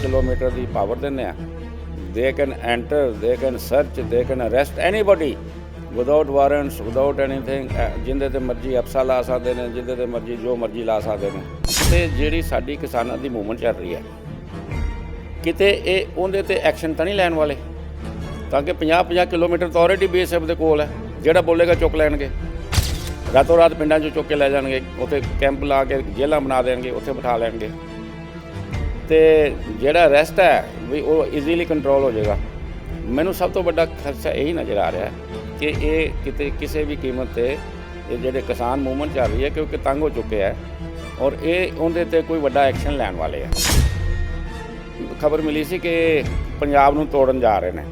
Kilometre की power देने आ। They can enter, they can search, they can arrest anybody without warrants, without anything. जिंदे ते मर्जी अफसा ला सकते हैं, जिंदे ते मर्जी जो मर्जी ला सकते हैं। ते जिहड़ी साडी किसानां दी मूवमेंट चल रही है, किते ਇਹ ਉਹਦੇ ਤੇ ਐਕਸ਼ਨ ਤਾਂ ਨਹੀਂ ਲੈਣ ਵਾਲੇ, ਤਾਂ ਕਿ 50-50 ਕਿਲੋਮੀਟਰ ਤਾਂ ਆਲਰੇਡੀ BSF ਦੇ ਕੋਲ ਹੈ। ਜਿਹੜਾ ਬੋਲੇਗਾ ਚੁੱਕ ਲੈਣਗੇ, ਰਾਤੋਂ ਰਾਤ ਪਿੰਡਾਂ 'ਚੋਂ ਚੁੱਕ ਕੇ ਲੈ ਜਾਣਗੇ, ਉੱਥੇ ਕੈਂਪ ਲਾ ਕੇ ਜੇਲ੍ਹਾਂ ਬਣਾ ਦੇਣਗੇ, ਉੱਥੇ ਬਿਠਾ ਲੈਣਗੇ। ਤੇ ਜਿਹੜਾ ਅਰੈਸਟ ਹੈ ਵੀ ਉਹ ਈਜ਼ੀਲੀ ਕੰਟਰੋਲ ਹੋ ਜਾਏਗਾ। ਮੈਨੂੰ ਸਭ ਤੋਂ ਵੱਡਾ ਖਰਚਾ ਇਹੀ ਨਜ਼ਰ ਆ ਰਿਹਾ ਕਿ ਇਹ ਕਿਤੇ ਕਿਸੇ ਵੀ ਕੀਮਤ 'ਤੇ ਇਹ ਜਿਹੜੇ ਕਿਸਾਨ ਮੂਵਮੈਂਟ ਚੱਲ ਰਹੀ ਹੈ, ਕਿਉਂਕਿ ਤੰਗ ਹੋ ਚੁੱਕੇ ਹੈ ਔਰ ਇਹ ਉਹਦੇ 'ਤੇ ਕੋਈ ਵੱਡਾ ਐਕਸ਼ਨ ਲੈਣ ਵਾਲੇ ਆ। ਖਬਰ ਮਿਲੀ ਸੀ ਕਿ ਪੰਜਾਬ ਨੂੰ ਤੋੜਨ ਜਾ ਰਹੇ ਨੇ,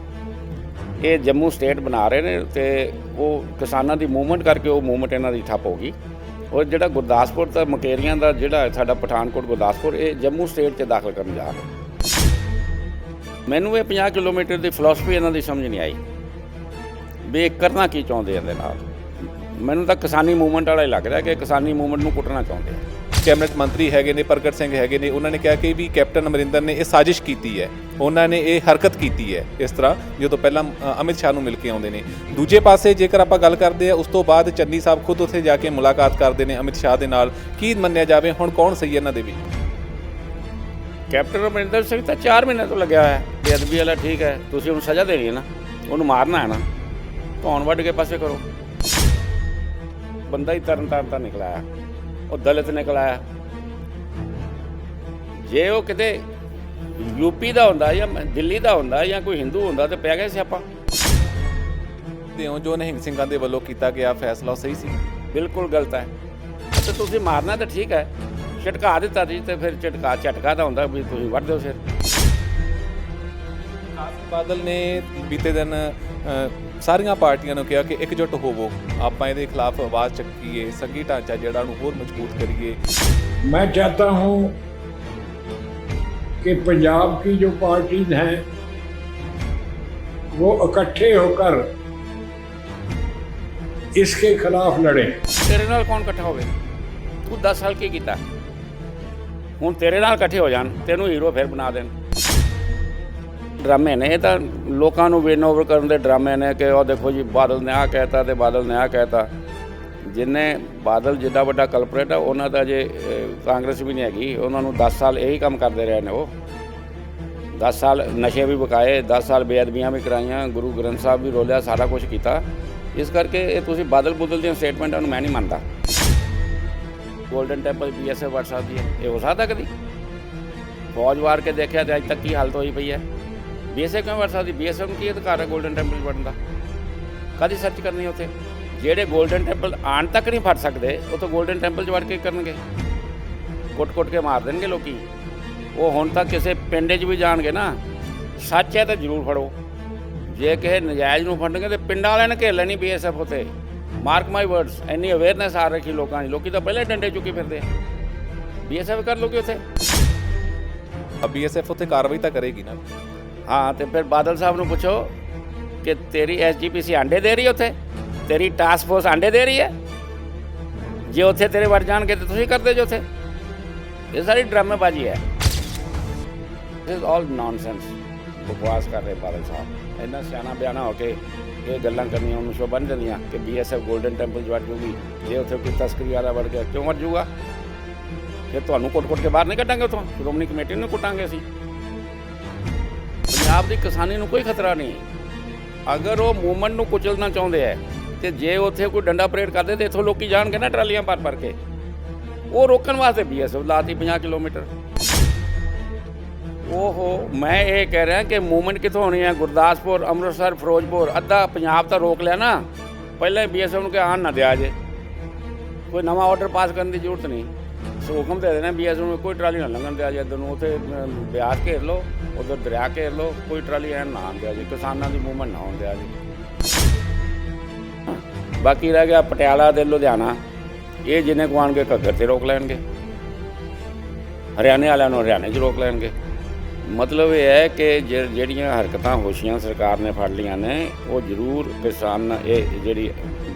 ਇਹ ਜੰਮੂ ਸਟੇਟ ਬਣਾ ਰਹੇ ਨੇ ਤੇ ਉਹ ਕਿਸਾਨਾਂ ਦੀ ਮੂਵਮੈਂਟ ਕਰਕੇ ਉਹ ਮੂਵਮੈਂਟ ਇਹਨਾਂ ਦੀ ਠੱਪ ਹੋ ਗਈ। ਔਰ ਜਿਹੜਾ ਗੁਰਦਾਸਪੁਰ ਤਾਂ ਮਕੇਰੀਆਂ ਦਾ ਜਿਹੜਾ ਸਾਡਾ ਪਠਾਨਕੋਟ ਗੁਰਦਾਸਪੁਰ ਇਹ ਜੰਮੂ ਸਟੇਟ 'ਚ ਦਾਖਲ ਕਰਨ ਜਾ ਰਹੇ। ਮੈਨੂੰ ਇਹ 50 ਕਿਲੋਮੀਟਰ ਦੀ ਫਿਲਾਸਫੀ ਇਹਨਾਂ ਦੀ ਸਮਝ ਨਹੀਂ ਆਈ ਵੀ ਇਹ ਕਰਨਾ ਕੀ ਚਾਹੁੰਦੇ ਇਹਦੇ ਨਾਲ। ਮੈਨੂੰ ਤਾਂ ਕਿਸਾਨੀ ਮੂਵਮੈਂਟ ਵਾਲਾ ਹੀ ਲੱਗ ਰਿਹਾ ਕਿ ਕਿਸਾਨੀ ਮੂਵਮੈਂਟ ਨੂੰ ਕੁੱਟਣਾ ਚਾਹੁੰਦੇ ਆ। ਕੈਬਨਿਟ ਮੰਤਰੀ ਹੈਗੇ ਨੇ, ਪ੍ਰਗਟ ਸਿੰਘ ਹੈਗੇ ਨੇ, ਉਹਨਾਂ ਨੇ ਕਿਹਾ ਕਿ ਵੀ ਕੈਪਟਨ ਅਮਰਿੰਦਰ ਨੇ ਇਹ ਸਾਜ਼ਿਸ਼ ਕੀਤੀ ਹੈ, ਉਹਨਾਂ ਨੇ ਇਹ ਹਰਕਤ ਕੀਤੀ ਹੈ। ਇਸ ਤਰ੍ਹਾਂ ਜਦੋਂ ਪਹਿਲਾਂ ਅਮਿਤ ਸ਼ਾਹ ਨੂੰ ਮਿਲ ਕੇ ਆਉਂਦੇ ਨੇ। ਦੂਜੇ ਪਾਸੇ ਜੇਕਰ ਆਪਾਂ ਗੱਲ ਕਰਦੇ ਆ, ਉਸ ਤੋਂ ਬਾਅਦ ਚੰਨੀ ਸਾਹਿਬ ਖੁਦ ਉੱਥੇ ਜਾ ਕੇ ਮੁਲਾਕਾਤ ਕਰਦੇ ਨੇ ਅਮਿਤ ਸ਼ਾਹ ਦੇ ਨਾਲ। ਕੀ ਮੰਨਿਆ ਜਾਵੇ ਹੁਣ ਕੌਣ ਸਹੀ ਹੈ ਇਹਨਾਂ ਦੇ ਵਿੱਚ? ਕੈਪਟਨ ਅਮਰਿੰਦਰ ਸਿੰਘ ਤਾਂ 4 ਮਹੀਨੇ ਤੋਂ ਲੱਗਿਆ ਹੋਇਆ ਬੇਅਦਬੀ ਵਾਲਾ। ਠੀਕ ਹੈ, ਤੁਸੀਂ ਉਹਨੂੰ ਸਜ਼ਾ ਦੇਣੀ ਹੈ ਨਾ, ਉਹਨੂੰ ਮਾਰਨਾ ਹੈ ਨਾ, ਧੌਣ ਵੱਢ ਕੇ ਪਾਸੇ ਕਰੋ। ਬੰਦਾ ਹੀ ਤਰਨ ਤਾਰਨ ਤਾਂ ਨਿਕਲ ਆਇਆ, ਉਹ ਦਲਿਤ ਨਿਕਲ ਆਇਆ। ਜੇ ਉਹ ਕਿਤੇ ਯੂਪੀ ਦਾ ਹੁੰਦਾ ਜਾਂ ਦਿੱਲੀ ਦਾ ਹੁੰਦਾ ਜਾਂ ਕੋਈ ਹਿੰਦੂ ਹੁੰਦਾ ਤਾਂ ਪੈ ਗਏ ਸਿਆਪਾ। ਤੇ ਜੋ ਨਿਹੰਗ ਸਿੰਘਾਂ ਦੇ ਵੱਲੋਂ ਕੀਤਾ ਗਿਆ ਫੈਸਲਾ ਸਹੀ ਸੀ? ਬਿਲਕੁਲ ਗਲਤ ਹੈ। ਤੇ ਤੁਸੀਂ ਮਾਰਨਾ ਤਾਂ ਠੀਕ ਹੈ, ਝਟਕਾ ਦਿੱਤਾ ਜੀ ਤੇ ਫਿਰ ਝਟਕਾ ਤਾਂ ਹੁੰਦਾ ਵੀ ਤੁਸੀਂ ਵੱਢ ਦਿਓ ਸਿਰ। ਬਾਦਲ ਨੇ ਬੀਤੇ ਦਿਨ ਸਾਰੀਆਂ ਪਾਰਟੀਆਂ ਨੂੰ ਕਿਹਾ ਕਿ ਇਕਜੁੱਟ ਹੋਵੋ, ਆਪਾਂ ਇਹਦੇ ਖਿਲਾਫ ਆਵਾਜ਼ ਚੱਕੀਏ, ਸੰਘੀ ਢਾਂਚਾ ਜਿਹੜਾ ਨੂੰ ਹੋਰ ਮਜ਼ਬੂਤ ਕਰੀਏ। मैं चाहता हूं कि पंजाब की जो पार्टीज हैं वो इकट्ठे होकर इसके खिलाफ लड़ें। तेरे नाल कौन इकट्ठा होवे? तू 10 साल की कीता, हुण तेरे नाल इकट्ठे हो जान, तेनू हीरो फिर बना देन। ड्रामे ने तो लोगों को विन ओवर करने के ड्रामे ने कि वह देखो जी बादल ने आ कहता तो बादल ने आ कहता। जिन्हें बादल जिदा वड्डा कल्परेट है उन्होंने तो अजे कांग्रेस भी नहीं हैगी, उन्होंने 10 साल यही काम करते रहे ने। वो 10 साल नशे भी विकाए, 10 साल बेअदबियाँ भी कराइया, गुरु ग्रंथ साहब भी रोलिया, सारा कुछ किया। इस करके तुसीं बादल बुदल दी स्टेटमेंटां नूं मैं नहीं मानता। गोल्डन टैंपल BSF वड़ सकती है, ये हो सकता कभी? फौज वार के देखा तो अज तक की हालत होई पई है। BSF क्यों वड़ सकती? BSF की अधिकार है गोल्डन टैंपल वड़न का, कदी सर्च करनी है उत्थे? ਜਿਹੜੇ ਗੋਲਡਨ ਟੈਂਪਲ ਆਣ ਤੱਕ ਨਹੀਂ ਫੜ ਸਕਦੇ ਉਹ ਤਾਂ ਗੋਲਡਨ ਟੈਂਪਲ 'ਚ ਵੜ ਕੇ ਕਰਨਗੇ, ਕੁੱਟ ਕੇ ਮਾਰ ਦੇਣਗੇ ਲੋਕੀ। ਉਹ ਹੁਣ ਤੱਕ ਕਿਸੇ ਪਿੰਡ 'ਚ ਵੀ ਜਾਣਗੇ ਨਾ, ਸੱਚ ਹੈ ਤਾਂ ਜ਼ਰੂਰ ਫੜੋ। ਜੇ ਕਿਸੇ ਨਜਾਇਜ਼ ਨੂੰ ਫੜਨਗੇ ਤਾਂ ਪਿੰਡਾਂ ਵਾਲਿਆਂ ਨੇ ਘੇਰ ਲੈਣੀ BSF ਉੱਥੇ। ਮਾਰਕ ਮਾਈ ਵਰਡਸ, ਇੰਨੀ ਅਵੇਅਰਨੈਸ ਆ ਰੱਖੀ ਲੋਕਾਂ ਦੀ, ਲੋਕੀ ਤਾਂ ਪਹਿਲਾਂ ਡੰਡੇ ਚੁੱਕੀ ਫਿਰਦੇ। BSF ਕਰ ਲੋਗੇ ਉੱਥੇ, BSF ਉੱਥੇ ਕਾਰਵਾਈ ਤਾਂ ਕਰੇਗੀ ਨਾ। ਹਾਂ, ਤੇ ਫਿਰ ਬਾਦਲ ਸਾਹਿਬ ਨੂੰ ਪੁੱਛੋ ਕਿ ਤੇਰੀ SGPC ਆਂਡੇ ਦੇ ਰਹੀ ਹੈ ਉੱਥੇ, तेरी टास्क फोर्स आंडे दे रही है? जे उत्थे तेरे वड़ जाणगे तो तुसीं करदे जो उत्थे। ये सारी ड्रामेबाजी है, दिस इज ऑल नॉनसेंस। बकवास कर रहे बादल साहब, इन्ना सियाना बयाना हो के ये गल्लां करनियां उन्होंने शो बन जांदियां कि BSF गोल्डन टैंपल च वड़ जूगी। जे उत्थे कोई तस्करी वाला वड़ गया क्यों वड़ जूगा? फिर तुहानूं कुट के बाहर नहीं कड्डांगे उत्थों, श्रोमणी कमेटी नूं कुटांगे असीं। पंजाब दी किसानी नूं कोई खतरा नहीं। अगर वो मूवमेंट नूं कुचलना चाहुंदे है ਤੇ ਜੇ ਉੱਥੇ ਕੋਈ ਡੰਡਾ ਪਰੇਡ ਕਰਦੇ ਤੇ ਇੱਥੋਂ ਲੋਕੀ ਜਾਣਗੇ ਨਾ ਟਰਾਲੀਆਂ ਭਰ ਕੇ। ਉਹ ਰੋਕਣ ਵਾਸਤੇ BSF ਲਾਤੀ 50 ਕਿਲੋਮੀਟਰ। ਓਹੋ, ਮੈਂ ਇਹ ਕਹਿ ਰਿਹਾ ਕਿ ਮੂਵਮੈਂਟ ਕਿੱਥੋਂ ਹੋਣੀ ਹੈ? ਗੁਰਦਾਸਪੁਰ, ਅੰਮ੍ਰਿਤਸਰ, ਫਿਰੋਜ਼ਪੁਰ, ਅੱਧਾ ਪੰਜਾਬ ਤਾਂ ਰੋਕ ਲਿਆ ਨਾ। ਪਹਿਲਾਂ BSF ਨੂੰ ਕਿ ਆਉਣ ਨਾ ਦਿਆ ਜੇ, ਕੋਈ ਨਵਾਂ ਆਰਡਰ ਪਾਸ ਕਰਨ ਦੀ ਜ਼ਰੂਰਤ ਨਹੀਂ। ਹੁਕਮ ਦੇ ਦੇਣਾ BSF ਨੂੰ ਕੋਈ ਟਰਾਲੀ ਨਾ ਲੰਘਣ ਦਿਆ ਜੇ ਇੱਧਰ ਨੂੰ। ਉੱਥੇ ਬਿਆਸ ਘੇਰ ਲਓ, ਉੱਧਰ ਦਰਿਆ ਘੇਰ ਲਓ, ਕੋਈ ਟਰਾਲੀ ਐਨ ਨਾ ਆਉਣ ਦਿਆ ਜੇ, ਕਿਸਾਨਾਂ ਦੀ ਮੂਵਮੈਂਟ ਨਾ ਹੋਣ ਦਿਆ ਜੇ। ਬਾਕੀ ਰਹਿ ਗਿਆ ਪਟਿਆਲਾ ਤੇ ਲੁਧਿਆਣਾ, ਇਹ ਜਿੰਨੇ ਕੁ ਆਉਣਗੇ ਘੱਗਰ 'ਤੇ ਰੋਕ ਲੈਣਗੇ, ਹਰਿਆਣੇ ਵਾਲਿਆਂ ਨੂੰ ਹਰਿਆਣੇ 'ਚ ਰੋਕ ਲੈਣਗੇ। ਮਤਲਬ ਇਹ ਹੈ ਕਿ ਜਿਹੜੀਆਂ ਹਰਕਤਾਂ ਹੋਸ਼ੀਆਂ ਸਰਕਾਰ ਨੇ ਫੜ ਲਈਆਂ ਨੇ ਉਹ ਜ਼ਰੂਰ ਕਿਸਾਨ, ਇਹ ਜਿਹੜੀ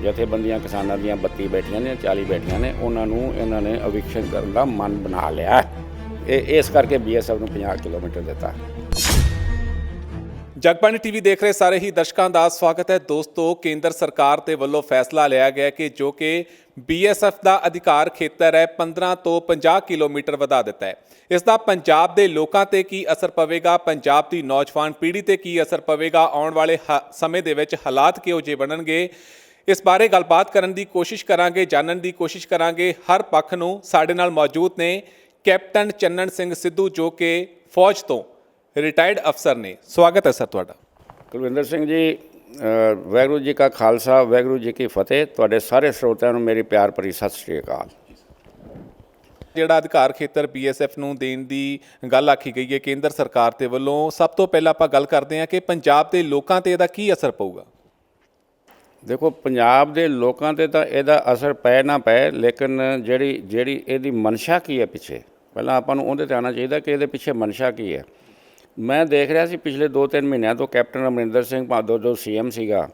ਜਥੇਬੰਦੀਆਂ ਕਿਸਾਨਾਂ ਦੀਆਂ 32 ਬੈਠੀਆਂ ਨੇ, 40 ਬੈਠੀਆਂ ਨੇ, ਉਹਨਾਂ ਨੂੰ ਇਹਨਾਂ ਨੇ ਅਵਿਕਸ਼ਨ ਕਰਨ ਦਾ ਮਨ ਬਣਾ ਲਿਆ। ਇਹ ਇਸ ਕਰਕੇ BSF ਨੂੰ 50 ਕਿਲੋਮੀਟਰ ਦਿੱਤਾ। ਜਗਬਾਣੀ ਟੀਵੀ ਦੇਖ ਰਹੇ ਸਾਰੇ ਹੀ ਦਰਸ਼ਕਾਂ ਦਾ ਸਵਾਗਤ ਹੈ। ਦੋਸਤੋ, ਕੇਂਦਰ ਸਰਕਾਰ ਦੇ ਵੱਲੋਂ ਫੈਸਲਾ ਲਿਆ ਗਿਆ ਕਿ ਜੋ ਕਿ BSF ਦਾ ਅਧਿਕਾਰ ਖੇਤਰ ਹੈ 15 ਤੋਂ 50 ਕਿਲੋਮੀਟਰ ਵਧਾ ਦਿੱਤਾ ਹੈ। ਇਸ ਦਾ ਪੰਜਾਬ ਦੇ ਲੋਕਾਂ ਤੇ ਕੀ ਅਸਰ ਪਵੇਗਾ, ਪੰਜਾਬ ਦੀ ਨੌਜਵਾਨ ਪੀੜ੍ਹੀ ਤੇ ਕੀ ਅਸਰ ਪਵੇਗਾ, ਆਉਣ ਵਾਲੇ ਸਮੇਂ ਦੇ ਵਿੱਚ ਹਾਲਾਤ ਕਿਹੋ ਜਿਹੇ ਬਣਨਗੇ, ਇਸ ਬਾਰੇ ਗੱਲਬਾਤ ਕਰਨ ਦੀ ਕੋਸ਼ਿਸ਼ ਕਰਾਂਗੇ, ਜਾਣਨ ਦੀ ਕੋਸ਼ਿਸ਼ ਕਰਾਂਗੇ। ਹਰ ਪੱਖ ਨੂੰ ਸਾਡੇ ਨਾਲ ਮੌਜੂਦ ਨੇ ਕੈਪਟਨ ਚੰਨਣ ਸਿੰਘ ਸਿੱਧੂ, ਜੋ ਕਿ ਫੌਜ ਤੋਂ ਰਿਟਾਇਰਡ ਅਫਸਰ ਨੇ। ਸਵਾਗਤ ਹੈ ਸਰ ਤੁਹਾਡਾ। ਕੁਲਵਿੰਦਰ ਸਿੰਘ ਜੀ, ਵਾਹਿਗੁਰੂ ਜੀ ਕਾ ਖਾਲਸਾ, ਵਾਹਿਗੁਰੂ ਜੀ ਕੀ ਫਤਿਹ। ਤੁਹਾਡੇ ਸਾਰੇ ਸਰੋਤਿਆਂ ਨੂੰ ਮੇਰੀ ਪਿਆਰ ਭਰੀ ਸਤਿ ਸ਼੍ਰੀ ਅਕਾਲ। ਜਿਹੜਾ ਅਧਿਕਾਰ ਖੇਤਰ BSF ਨੂੰ ਦੇਣ ਦੀ ਗੱਲ ਆਖੀ ਗਈ ਹੈ ਕੇਂਦਰ ਸਰਕਾਰ ਦੇ ਵੱਲੋਂ, ਸਭ ਤੋਂ ਪਹਿਲਾਂ ਆਪਾਂ ਗੱਲ ਕਰਦੇ ਹਾਂ ਕਿ ਪੰਜਾਬ ਦੇ ਲੋਕਾਂ ਤੇ ਇਹਦਾ ਕੀ ਅਸਰ ਪਊਗਾ। ਦੇਖੋ, ਪੰਜਾਬ ਦੇ ਲੋਕਾਂ ਤੇ ਤਾਂ ਇਹਦਾ ਅਸਰ ਪੈ ਨਾ ਪਏ, ਲੇਕਿਨ ਜਿਹੜੀ ਇਹਦੀ ਮਨਸ਼ਾ ਕੀ ਹੈ ਪਿੱਛੇ, ਪਹਿਲਾਂ ਆਪਾਂ ਨੂੰ ਉਹਦੇ ਤੇ ਆਉਣਾ ਚਾਹੀਦਾ ਕਿ ਇਹਦੇ ਪਿੱਛੇ ਮਨਸ਼ਾ ਕੀ ਹੈ। ਮੈਂ ਦੇਖ ਰਿਹਾ ਸੀ ਪਿਛਲੇ 2-3 ਮਹੀਨਿਆਂ ਤੋਂ ਕੈਪਟਨ ਅਮਰਿੰਦਰ ਸਿੰਘ ਭਾਦੋ ਜੋ CM ਸੀਗਾ,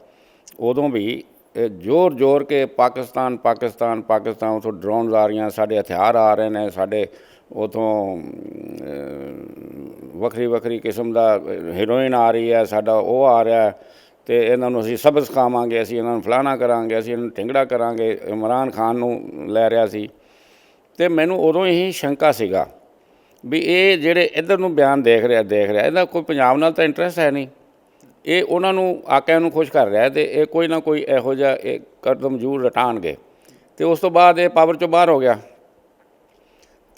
ਉਦੋਂ ਵੀ ਜ਼ੋਰ ਕੇ ਪਾਕਿਸਤਾਨ ਉੱਥੋਂ ਡਰੋਨਸ ਆ ਰਹੀਆਂ, ਸਾਡੇ ਹਥਿਆਰ ਆ ਰਹੇ ਨੇ, ਸਾਡੇ ਉੱਥੋਂ ਵੱਖਰੀ ਕਿਸਮ ਦਾ ਹੀਰੋਇਨ ਆ ਰਹੀ ਹੈ, ਸਾਡਾ ਉਹ ਆ ਰਿਹਾ, ਅਤੇ ਇਹਨਾਂ ਨੂੰ ਅਸੀਂ ਸਬਕ ਸਿਖਾਵਾਂਗੇ, ਅਸੀਂ ਇਹਨਾਂ ਨੂੰ ਫਲਾਣਾ ਕਰਾਂਗੇ, ਅਸੀਂ ਇਹਨਾਂ ਨੂੰ ਢਿੰਗੜਾ ਕਰਾਂਗੇ। ਇਮਰਾਨ ਖਾਨ ਨੂੰ ਲੈ ਰਿਹਾ ਸੀ, ਅਤੇ ਮੈਨੂੰ ਉਦੋਂ ਹੀ ਸ਼ੰਕਾ ਸੀਗਾ ਵੀ ਇਹ ਜਿਹੜੇ ਇੱਧਰ ਨੂੰ ਬਿਆਨ ਦੇਖ ਰਿਹਾ ਇਹਦਾ ਕੋਈ ਪੰਜਾਬ ਨਾਲ ਤਾਂ ਇੰਟਰਸਟ ਹੈ ਨਹੀਂ, ਇਹ ਉਹਨਾਂ ਨੂੰ ਆਕਿਆਂ ਨੂੰ ਖੁਸ਼ ਕਰ ਰਿਹਾ, ਅਤੇ ਇਹ ਕੋਈ ਨਾ ਕੋਈ ਇਹੋ ਜਿਹਾ ਇਹ ਕਦਮ ਜ਼ਰੂਰ ਰਟਾਉਣਗੇ। ਅਤੇ ਉਸ ਤੋਂ ਬਾਅਦ ਇਹ ਪਾਵਰ 'ਚੋਂ ਬਾਹਰ ਹੋ ਗਿਆ,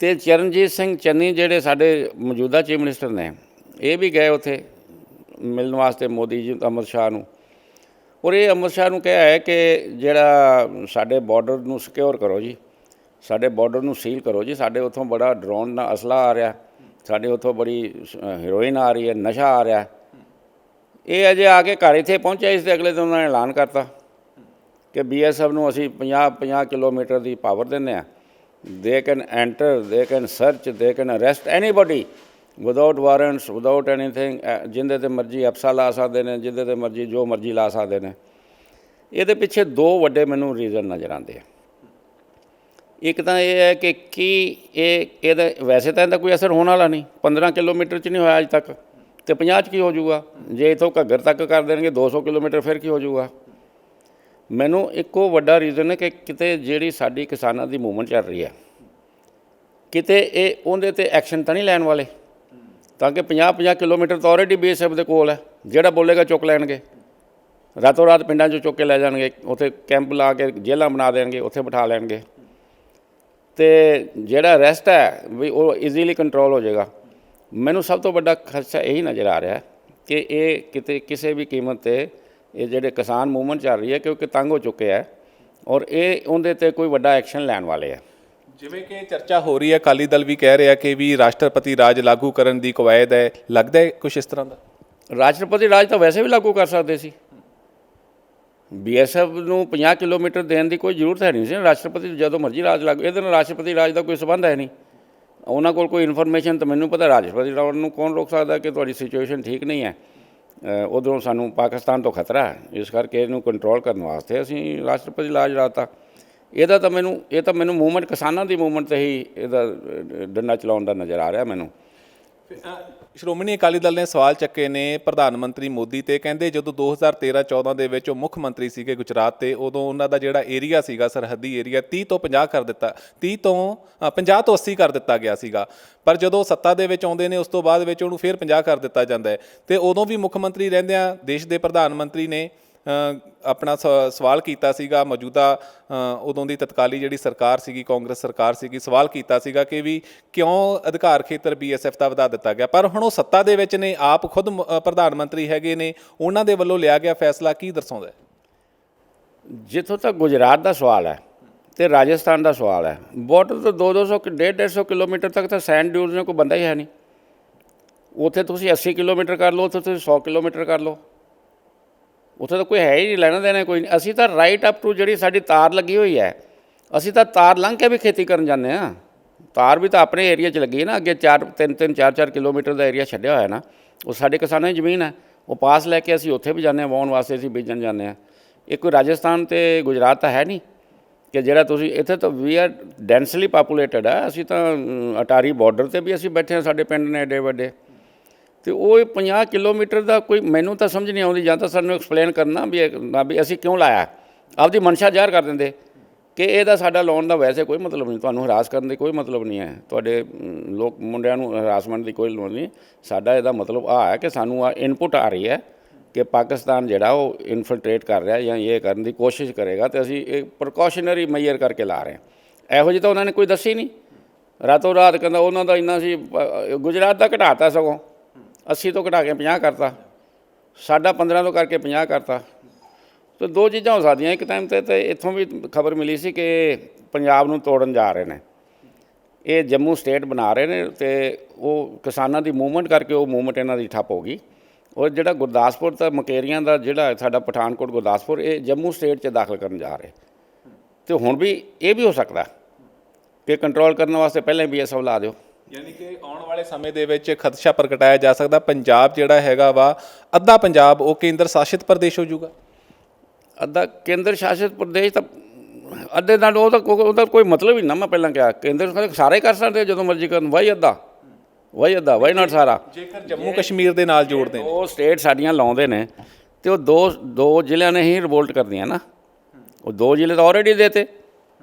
ਅਤੇ ਚਰਨਜੀਤ ਸਿੰਘ ਚੰਨੀ ਜਿਹੜੇ ਸਾਡੇ ਮੌਜੂਦਾ ਚੀਫ ਮਿਨਿਸਟਰ ਨੇ, ਇਹ ਵੀ ਗਏ ਉੱਥੇ ਮਿਲਣ ਵਾਸਤੇ ਮੋਦੀ ਜੀ ਅਮਿਤ ਸ਼ਾਹ ਨੂੰ, ਔਰ ਇਹ ਅਮਿਤ ਸ਼ਾਹ ਨੂੰ ਕਿਹਾ ਹੈ ਕਿ ਜਿਹੜਾ ਸਾਡੇ ਬਾਰਡਰ ਨੂੰ ਸਿਕਿਉਰ ਕਰੋ ਜੀ, ਸਾਡੇ ਬਾਰਡਰ ਨੂੰ ਸੀਲ ਕਰੋ ਜੀ, ਸਾਡੇ ਉੱਥੋਂ ਬੜਾ ਡਰੋਨ ਨਾਲ ਅਸਲਾ ਆ ਰਿਹਾ, ਸਾਡੇ ਉੱਥੋਂ ਬੜੀ ਹੀਰੋਇਨ ਆ ਰਹੀ ਹੈ, ਨਸ਼ਾ ਆ ਰਿਹਾ। ਇਹ ਅਜੇ ਆ ਕੇ ਘਰ ਇੱਥੇ ਪਹੁੰਚਿਆ, ਇਸ ਦੇ ਅਗਲੇ ਦਿਨ ਉਹਨਾਂ ਨੇ ਐਲਾਨ ਕਰਤਾ ਕਿ BSF ਨੂੰ ਅਸੀਂ 50 ਕਿਲੋਮੀਟਰ ਦੀ ਪਾਵਰ ਦਿੰਦੇ ਹਾਂ। They can enter, they can search, they can arrest anybody without warrants, without anything. ਜਿਹਦੇ 'ਤੇ ਮਰਜ਼ੀ ਐਫਸਾ ਲਾ ਸਕਦੇ ਨੇ, ਜਿਹਦੇ 'ਤੇ ਮਰਜ਼ੀ ਜੋ ਮਰਜ਼ੀ ਲਾ ਸਕਦੇ ਨੇ। ਇਹਦੇ ਪਿੱਛੇ 2 ਵੱਡੇ ਮੈਨੂੰ ਰੀਜ਼ਨ ਨਜ਼ਰ ਆਉਂਦੇ ਆ। ਇੱਕ ਤਾਂ ਇਹ ਹੈ ਕਿ ਇਹਦਾ ਵੈਸੇ ਤਾਂ ਇਹਦਾ ਕੋਈ ਅਸਰ ਹੋਣ ਵਾਲਾ ਨਹੀਂ, 15 ਕਿਲੋਮੀਟਰ 'ਚ ਨਹੀਂ ਹੋਇਆ ਅੱਜ ਤੱਕ, ਅਤੇ 50 'ਚ ਕੀ ਹੋ ਜਾਊਗਾ। ਜੇ ਇੱਥੋਂ ਘੱਗਰ ਤੱਕ ਕਰ ਦੇਣਗੇ 200 ਕਿਲੋਮੀਟਰ, ਫਿਰ ਕੀ ਹੋ ਜਾਊਗਾ। ਮੈਨੂੰ ਇੱਕੋ ਵੱਡਾ ਰੀਜ਼ਨ ਹੈ ਕਿ ਕਿਤੇ ਜਿਹੜੀ ਸਾਡੀ ਕਿਸਾਨਾਂ ਦੀ ਮੂਵਮੈਂਟ ਚੱਲ ਰਹੀ ਹੈ, ਕਿਤੇ ਇਹ ਉਹਦੇ 'ਤੇ ਐਕਸ਼ਨ ਤਾਂ ਨਹੀਂ ਲੈਣ ਵਾਲੇ, ਤਾਂ ਕਿ 50 ਕਿਲੋਮੀਟਰ ਤਾਂ ਆਲਰੇਡੀ BSF ਦੇ ਕੋਲ ਹੈ, ਜਿਹੜਾ ਬੋਲੇਗਾ ਚੁੱਕ ਲੈਣਗੇ, ਰਾਤੋਂ ਰਾਤ ਪਿੰਡਾਂ 'ਚੋਂ ਚੁੱਕ ਕੇ ਲੈ ਜਾਣਗੇ, ਉੱਥੇ ਕੈਂਪ ਲਾ ਕੇ ਜੇਲ੍ਹਾਂ ਬਣਾ ਦੇਣਗੇ, ਉੱਥੇ ਬਿਠਾ ਲੈਣਗੇ, ਅਤੇ ਜਿਹੜਾ ਰੈਸਟ ਹੈ ਵੀ ਉਹ ਈਜ਼ੀਲੀ ਕੰਟਰੋਲ ਹੋ ਜਾਏਗਾ। ਮੈਨੂੰ ਸਭ ਤੋਂ ਵੱਡਾ ਖਦਸ਼ਾ ਇਹੀ ਨਜ਼ਰ ਆ ਰਿਹਾ ਕਿ ਇਹ ਕਿਤੇ ਕਿਸੇ ਵੀ ਕੀਮਤ 'ਤੇ ਇਹ ਜਿਹੜੇ ਕਿਸਾਨ ਮੂਵਮੈਂਟ ਚੱਲ ਰਹੀ ਹੈ, ਕਿਉਂਕਿ ਤੰਗ ਹੋ ਚੁੱਕੇ ਹੈ, ਔਰ ਇਹ ਉਹਦੇ 'ਤੇ ਕੋਈ ਵੱਡਾ ਐਕਸ਼ਨ ਲੈਣ ਵਾਲੇ ਹੈ। ਜਿਵੇਂ ਕਿ ਚਰਚਾ ਹੋ ਰਹੀ ਹੈ, ਅਕਾਲੀ ਦਲ ਵੀ ਕਹਿ ਰਿਹਾ ਕਿ ਵੀ ਰਾਸ਼ਟਰਪਤੀ ਰਾਜ ਲਾਗੂ ਕਰਨ ਦੀ ਕਵਾਇਦ ਹੈ, ਲੱਗਦਾ ਹੈ ਕੁਛ ਇਸ ਤਰ੍ਹਾਂ ਦਾ। ਰਾਸ਼ਟਰਪਤੀ ਰਾਜ ਤਾਂ ਵੈਸੇ ਵੀ ਲਾਗੂ ਕਰ ਸਕਦੇ ਸੀ, BSF ਨੂੰ 50 ਕਿਲੋਮੀਟਰ ਦੇਣ ਦੀ ਕੋਈ ਜ਼ਰੂਰਤ ਹੈ ਨਹੀਂ ਸੀ। ਰਾਸ਼ਟਰਪਤੀ ਜਦੋਂ ਮਰਜ਼ੀ ਰਾਜ ਲਾਗੂ, ਇਹਦੇ ਨਾਲ ਰਾਸ਼ਟਰਪਤੀ ਰਾਜ ਦਾ ਕੋਈ ਸੰਬੰਧ ਹੈ ਨਹੀਂ। ਉਹਨਾਂ ਕੋਲ ਕੋਈ ਇਨਫੋਰਮੇਸ਼ਨ ਤਾਂ ਮੈਨੂੰ ਪਤਾ, ਰਾਸ਼ਟਰਪਤੀ ਰਾਜ ਨੂੰ ਕੌਣ ਰੋਕ ਸਕਦਾ ਕਿ ਤੁਹਾਡੀ ਸਿਚੁਏਸ਼ਨ ਠੀਕ ਨਹੀਂ ਹੈ, ਉੱਧਰੋਂ ਸਾਨੂੰ ਪਾਕਿਸਤਾਨ ਤੋਂ ਖਤਰਾ ਹੈ, ਇਸ ਕਰਕੇ ਇਹਨੂੰ ਕੰਟਰੋਲ ਕਰਨ ਵਾਸਤੇ ਅਸੀਂ ਰਾਸ਼ਟਰਪਤੀ ਰਾਜ ਲਾਤਾ। ਇਹ ਤਾਂ ਮੈਨੂੰ ਮੂਵਮੈਂਟ, ਕਿਸਾਨਾਂ ਦੀ ਮੂਵਮੈਂਟ 'ਤੇ ਹੀ ਇਹਦਾ ਡੰਡਾ ਚਲਾਉਣ ਦਾ ਨਜ਼ਰ ਆ ਰਿਹਾ ਮੈਨੂੰ। ਸ਼੍ਰੋਮਣੀ ਅਕਾਲੀ ਦਲ ਨੇ ਸਵਾਲ ਚੱਕੇ ਨੇ ਪ੍ਰਧਾਨ ਮੰਤਰੀ ਮੋਦੀ ਤੇ, ਕਹਿੰਦੇ ਜਦੋਂ 2013-14 ਦੇ ਵਿੱਚ ਉਹ ਮੁੱਖ ਮੰਤਰੀ ਸੀਗੇ ਗੁਜਰਾਤ ਤੇ, ਉਦੋਂ ਉਹਨਾਂ ਦਾ ਜਿਹੜਾ ਏਰੀਆ ਸੀਗਾ, ਸਰਹੱਦੀ ਏਰੀਆ 30 ਤੋਂ 50 ਕਰ ਦਿੱਤਾ, 50 ਤੋਂ 80 ਕਰ ਦਿੱਤਾ ਗਿਆ ਸੀਗਾ, ਪਰ ਜਦੋਂ ਸੱਤਾ ਦੇ ਵਿੱਚ ਆਉਂਦੇ ਨੇ ਉਸ ਤੋਂ ਬਾਅਦ ਵਿੱਚ ਉਹਨੂੰ ਫਿਰ 50 ਕਰ ਦਿੱਤਾ ਜਾਂਦਾ ਹੈ। ਤੇ ਉਦੋਂ ਵੀ ਮੁੱਖ ਮੰਤਰੀ ਰਹਿੰਦਿਆਂ ਦੇਸ਼ ਦੇ ਪ੍ਰਧਾਨ ਮੰਤਰੀ ਨੇ ਆਪਣਾ ਸਵਾਲ ਕੀਤਾ ਸੀਗਾ, ਮੌਜੂਦਾ ਉਦੋਂ ਦੀ ਤਤਕਾਲੀ ਜਿਹੜੀ ਸਰਕਾਰ ਸੀਗੀ, ਕਾਂਗਰਸ ਸਰਕਾਰ ਸੀਗੀ, ਸਵਾਲ ਕੀਤਾ ਸੀਗਾ ਕਿ ਵੀ ਕਿਉਂ ਅਧਿਕਾਰ ਖੇਤਰ BSF ਦਾ ਵਧਾ ਦਿੱਤਾ ਗਿਆ। ਪਰ ਹੁਣ ਉਹ ਸੱਤਾ ਦੇ ਵਿੱਚ ਨੇ, ਆਪ ਖੁਦ ਪ੍ਰਧਾਨ ਮੰਤਰੀ ਹੈਗੇ ਨੇ, ਉਹਨਾਂ ਦੇ ਵੱਲੋਂ ਲਿਆ ਗਿਆ ਫੈਸਲਾ ਕੀ ਦਰਸਾਉਂਦਾ ਹੈ। ਜਿੱਥੋਂ ਤੱਕ ਗੁਜਰਾਤ ਦਾ ਸਵਾਲ ਹੈ ਅਤੇ ਰਾਜਸਥਾਨ ਦਾ ਸਵਾਲ ਹੈ, ਬਾਰਡਰ ਤੋਂ 200 150 ਕਿਲੋਮੀਟਰ ਤੱਕ ਤਾਂ ਸੈਂਡ ਡਿਊਨਸ ਨੇ ਕੋਈ ਬੰਦਾ ਹੀ ਹੈ ਨਹੀਂ। ਉੱਥੇ ਤੁਸੀਂ 80 ਕਿਲੋਮੀਟਰ ਕਰ ਲਓ, ਉੱਥੇ ਤੁਸੀਂ 100 ਕਿਲੋਮੀਟਰ ਕਰ ਲਓ, ਉੱਥੇ ਤਾਂ ਕੋਈ ਹੈ ਹੀ ਨਹੀਂ, ਲੈਣਾ ਦੇਣਾ ਕੋਈ ਨਹੀਂ। ਅਸੀਂ ਤਾਂ ਰਾਈਟ ਅਪ ਟੂ ਜਿਹੜੀ ਸਾਡੀ ਤਾਰ ਲੱਗੀ ਹੋਈ ਹੈ, ਅਸੀਂ ਤਾਂ ਤਾਰ ਲੰਘ ਕੇ ਵੀ ਖੇਤੀ ਕਰਨ ਜਾਂਦੇ ਹਾਂ। ਤਾਰ ਵੀ ਤਾਂ ਆਪਣੇ ਏਰੀਆ 'ਚ ਲੱਗੀ ਹੈ ਨਾ, ਅੱਗੇ 4 ਕਿਲੋਮੀਟਰ ਦਾ ਏਰੀਆ ਛੱਡਿਆ ਹੋਇਆ ਨਾ, ਉਹ ਸਾਡੇ ਕਿਸਾਨਾਂ ਦੀ ਜ਼ਮੀਨ ਹੈ, ਉਹ ਪਾਸ ਲੈ ਕੇ ਅਸੀਂ ਉੱਥੇ ਵੀ ਜਾਂਦੇ ਹਾਂ, ਵਾਹੁਣ ਵਾਸਤੇ ਅਸੀਂ ਬੀਜਣ ਜਾਂਦੇ ਹਾਂ। ਇਹ ਕੋਈ ਰਾਜਸਥਾਨ ਅਤੇ ਗੁਜਰਾਤ ਤਾਂ ਹੈ ਨਹੀਂ। ਕਿ ਜਿਹੜਾ ਤੁਸੀਂ ਇੱਥੇ ਤਾਂ ਵੀ ਆਰ ਡੈਂਸਲੀ ਪਾਪੂਲੇਟਡ ਆ। ਅਸੀਂ ਤਾਂ ਅਟਾਰੀ ਬਾਰਡਰ 'ਤੇ ਵੀ ਅਸੀਂ ਬੈਠੇ ਹਾਂ, ਸਾਡੇ ਪਿੰਡ ਨੇ ਐਡੇ ਵੱਡੇ। ਅਤੇ ਉਹ 50 ਕਿਲੋਮੀਟਰ ਦਾ ਕੋਈ ਮੈਨੂੰ ਤਾਂ ਸਮਝ ਨਹੀਂ ਆਉਂਦੀ। ਜਾਂ ਤਾਂ ਸਾਨੂੰ ਐਕਸਪਲੇਨ ਕਰਨਾ ਵੀ ਅਸੀਂ ਕਿਉਂ ਲਾਇਆ। ਆਪਦੀ ਮਨਸ਼ਾ ਜ਼ਾਹਰ ਕਰ ਦਿੰਦੇ ਕਿ ਇਹਦਾ ਸਾਡਾ ਲਾਉਣ ਦਾ ਵੈਸੇ ਕੋਈ ਮਤਲਬ ਨਹੀਂ, ਤੁਹਾਨੂੰ ਹਰਾਸ ਕਰਨ ਦੀ ਕੋਈ ਮਤਲਬ ਨਹੀਂ ਹੈ, ਤੁਹਾਡੇ ਲੋਕ ਮੁੰਡਿਆਂ ਨੂੰ ਹਰਾਸਮੈਂਟ ਦੀ ਕੋਈ ਲੋੜ ਨਹੀਂ। ਸਾਡਾ ਇਹਦਾ ਮਤਲਬ ਆਹ ਹੈ ਕਿ ਸਾਨੂੰ ਆ ਇਨਪੁਟ ਆ ਰਹੀ ਹੈ ਕਿ ਪਾਕਿਸਤਾਨ ਜਿਹੜਾ ਉਹ ਇਨਫਿਲਟਰੇਟ ਕਰ ਰਿਹਾ ਜਾਂ ਇਹ ਕਰਨ ਦੀ ਕੋਸ਼ਿਸ਼ ਕਰੇਗਾ, ਅਤੇ ਅਸੀਂ ਇਹ ਪ੍ਰੀਕਾਸ਼ਨਰੀ ਮੈਜਰ ਕਰਕੇ ਲਾ ਰਹੇ ਹਾਂ। ਇਹੋ ਜਿਹੀ ਤਾਂ ਉਹਨਾਂ ਨੇ ਕੋਈ ਦੱਸੀ ਨਹੀਂ। ਰਾਤੋਂ ਰਾਤ ਕਹਿੰਦਾ ਉਹਨਾਂ ਦਾ ਇੰਨਾ ਸੀ, ਗੁਜਰਾਤ ਦਾ ਘਟਾਤਾ, ਸਗੋਂ 80 ਤੋਂ ਘਟਾ ਕੇ 50 ਕਰਤਾ, ਸਾਡਾ 15 ਤੋਂ ਕਰਕੇ 50 ਕਰਤਾ। ਤੇ ਦੋ ਚੀਜ਼ਾਂ ਹੋ ਸਕਦੀਆਂ। ਇੱਕ ਟਾਈਮ 'ਤੇ ਇੱਥੋਂ ਵੀ ਖਬਰ ਮਿਲੀ ਸੀ ਕਿ ਪੰਜਾਬ ਨੂੰ ਤੋੜਨ ਜਾ ਰਹੇ ਨੇ, ਇਹ ਜੰਮੂ ਸਟੇਟ ਬਣਾ ਰਹੇ ਨੇ, ਅਤੇ ਉਹ ਕਿਸਾਨਾਂ ਦੀ ਮੂਵਮੈਂਟ ਕਰਕੇ ਉਹ ਮੂਵਮੈਂਟ ਇਹਨਾਂ ਦੀ ਠੱਪ ਹੋ ਗਈ। ਔਰ ਜਿਹੜਾ ਗੁਰਦਾਸਪੁਰ ਤਾਂ ਮਕੇਰੀਆਂ ਦਾ ਜਿਹੜਾ ਸਾਡਾ ਪਠਾਨਕੋਟ ਗੁਰਦਾਸਪੁਰ, ਇਹ ਜੰਮੂ ਸਟੇਟ 'ਚ ਦਾਖਲ ਕਰਨ ਜਾ ਰਹੇ। ਅਤੇ ਹੁਣ ਵੀ ਇਹ ਵੀ ਹੋ ਸਕਦਾ ਕਿ ਕੰਟਰੋਲ ਕਰਨ ਵਾਸਤੇ ਪਹਿਲਾਂ ਹੀ BSF ਲਾ ਦਿਓ। ਯਾਨੀ ਕਿ ਆਉਣ ਵਾਲੇ ਸਮੇਂ ਦੇ ਵਿੱਚ ਖਦਸ਼ਾ ਪ੍ਰਗਟਾਇਆ ਜਾ ਸਕਦਾ, ਪੰਜਾਬ ਜਿਹੜਾ ਹੈਗਾ ਵਾ, ਅੱਧਾ ਪੰਜਾਬ ਉਹ ਕੇਂਦਰ ਸ਼ਾਸਿਤ ਪ੍ਰਦੇਸ਼ ਹੋ ਜਾਊਗਾ। ਅੱਧਾ ਕੇਂਦਰ ਸ਼ਾਸਿਤ ਪ੍ਰਦੇਸ਼ ਤਾਂ ਅੱਧੇ ਨਾਲ ਉਹਦਾ ਕੋਈ ਮਤਲਬ ਹੀ ਨਾ। ਮੈਂ ਪਹਿਲਾਂ ਕਿਹਾ ਕੇਂਦਰ ਸਾਰੇ ਕਰ ਸਕਦੇ ਜਦੋਂ ਮਰਜ਼ੀ ਕਰਨ। ਵਾਈ ਅੱਧਾ ਵਾਈ ਨਾਟ ਸਾਰਾ। ਜੇਕਰ ਜੰਮੂ ਕਸ਼ਮੀਰ ਦੇ ਨਾਲ ਜੋੜਦੇ ਨੇ, ਉਹ ਸਟੇਟ ਸਾਡੀਆਂ ਲਾਉਂਦੇ ਨੇ, ਅਤੇ ਉਹ ਦੋ ਜ਼ਿਲ੍ਹਿਆਂ ਨੇ ਹੀ ਰਿਵੋਲਟ ਕਰਦੀਆਂ ਨਾ। ਉਹ 2 ਜ਼ਿਲ੍ਹੇ ਤਾਂ ਆਲਰੇਡੀ ਦੇਤੇ,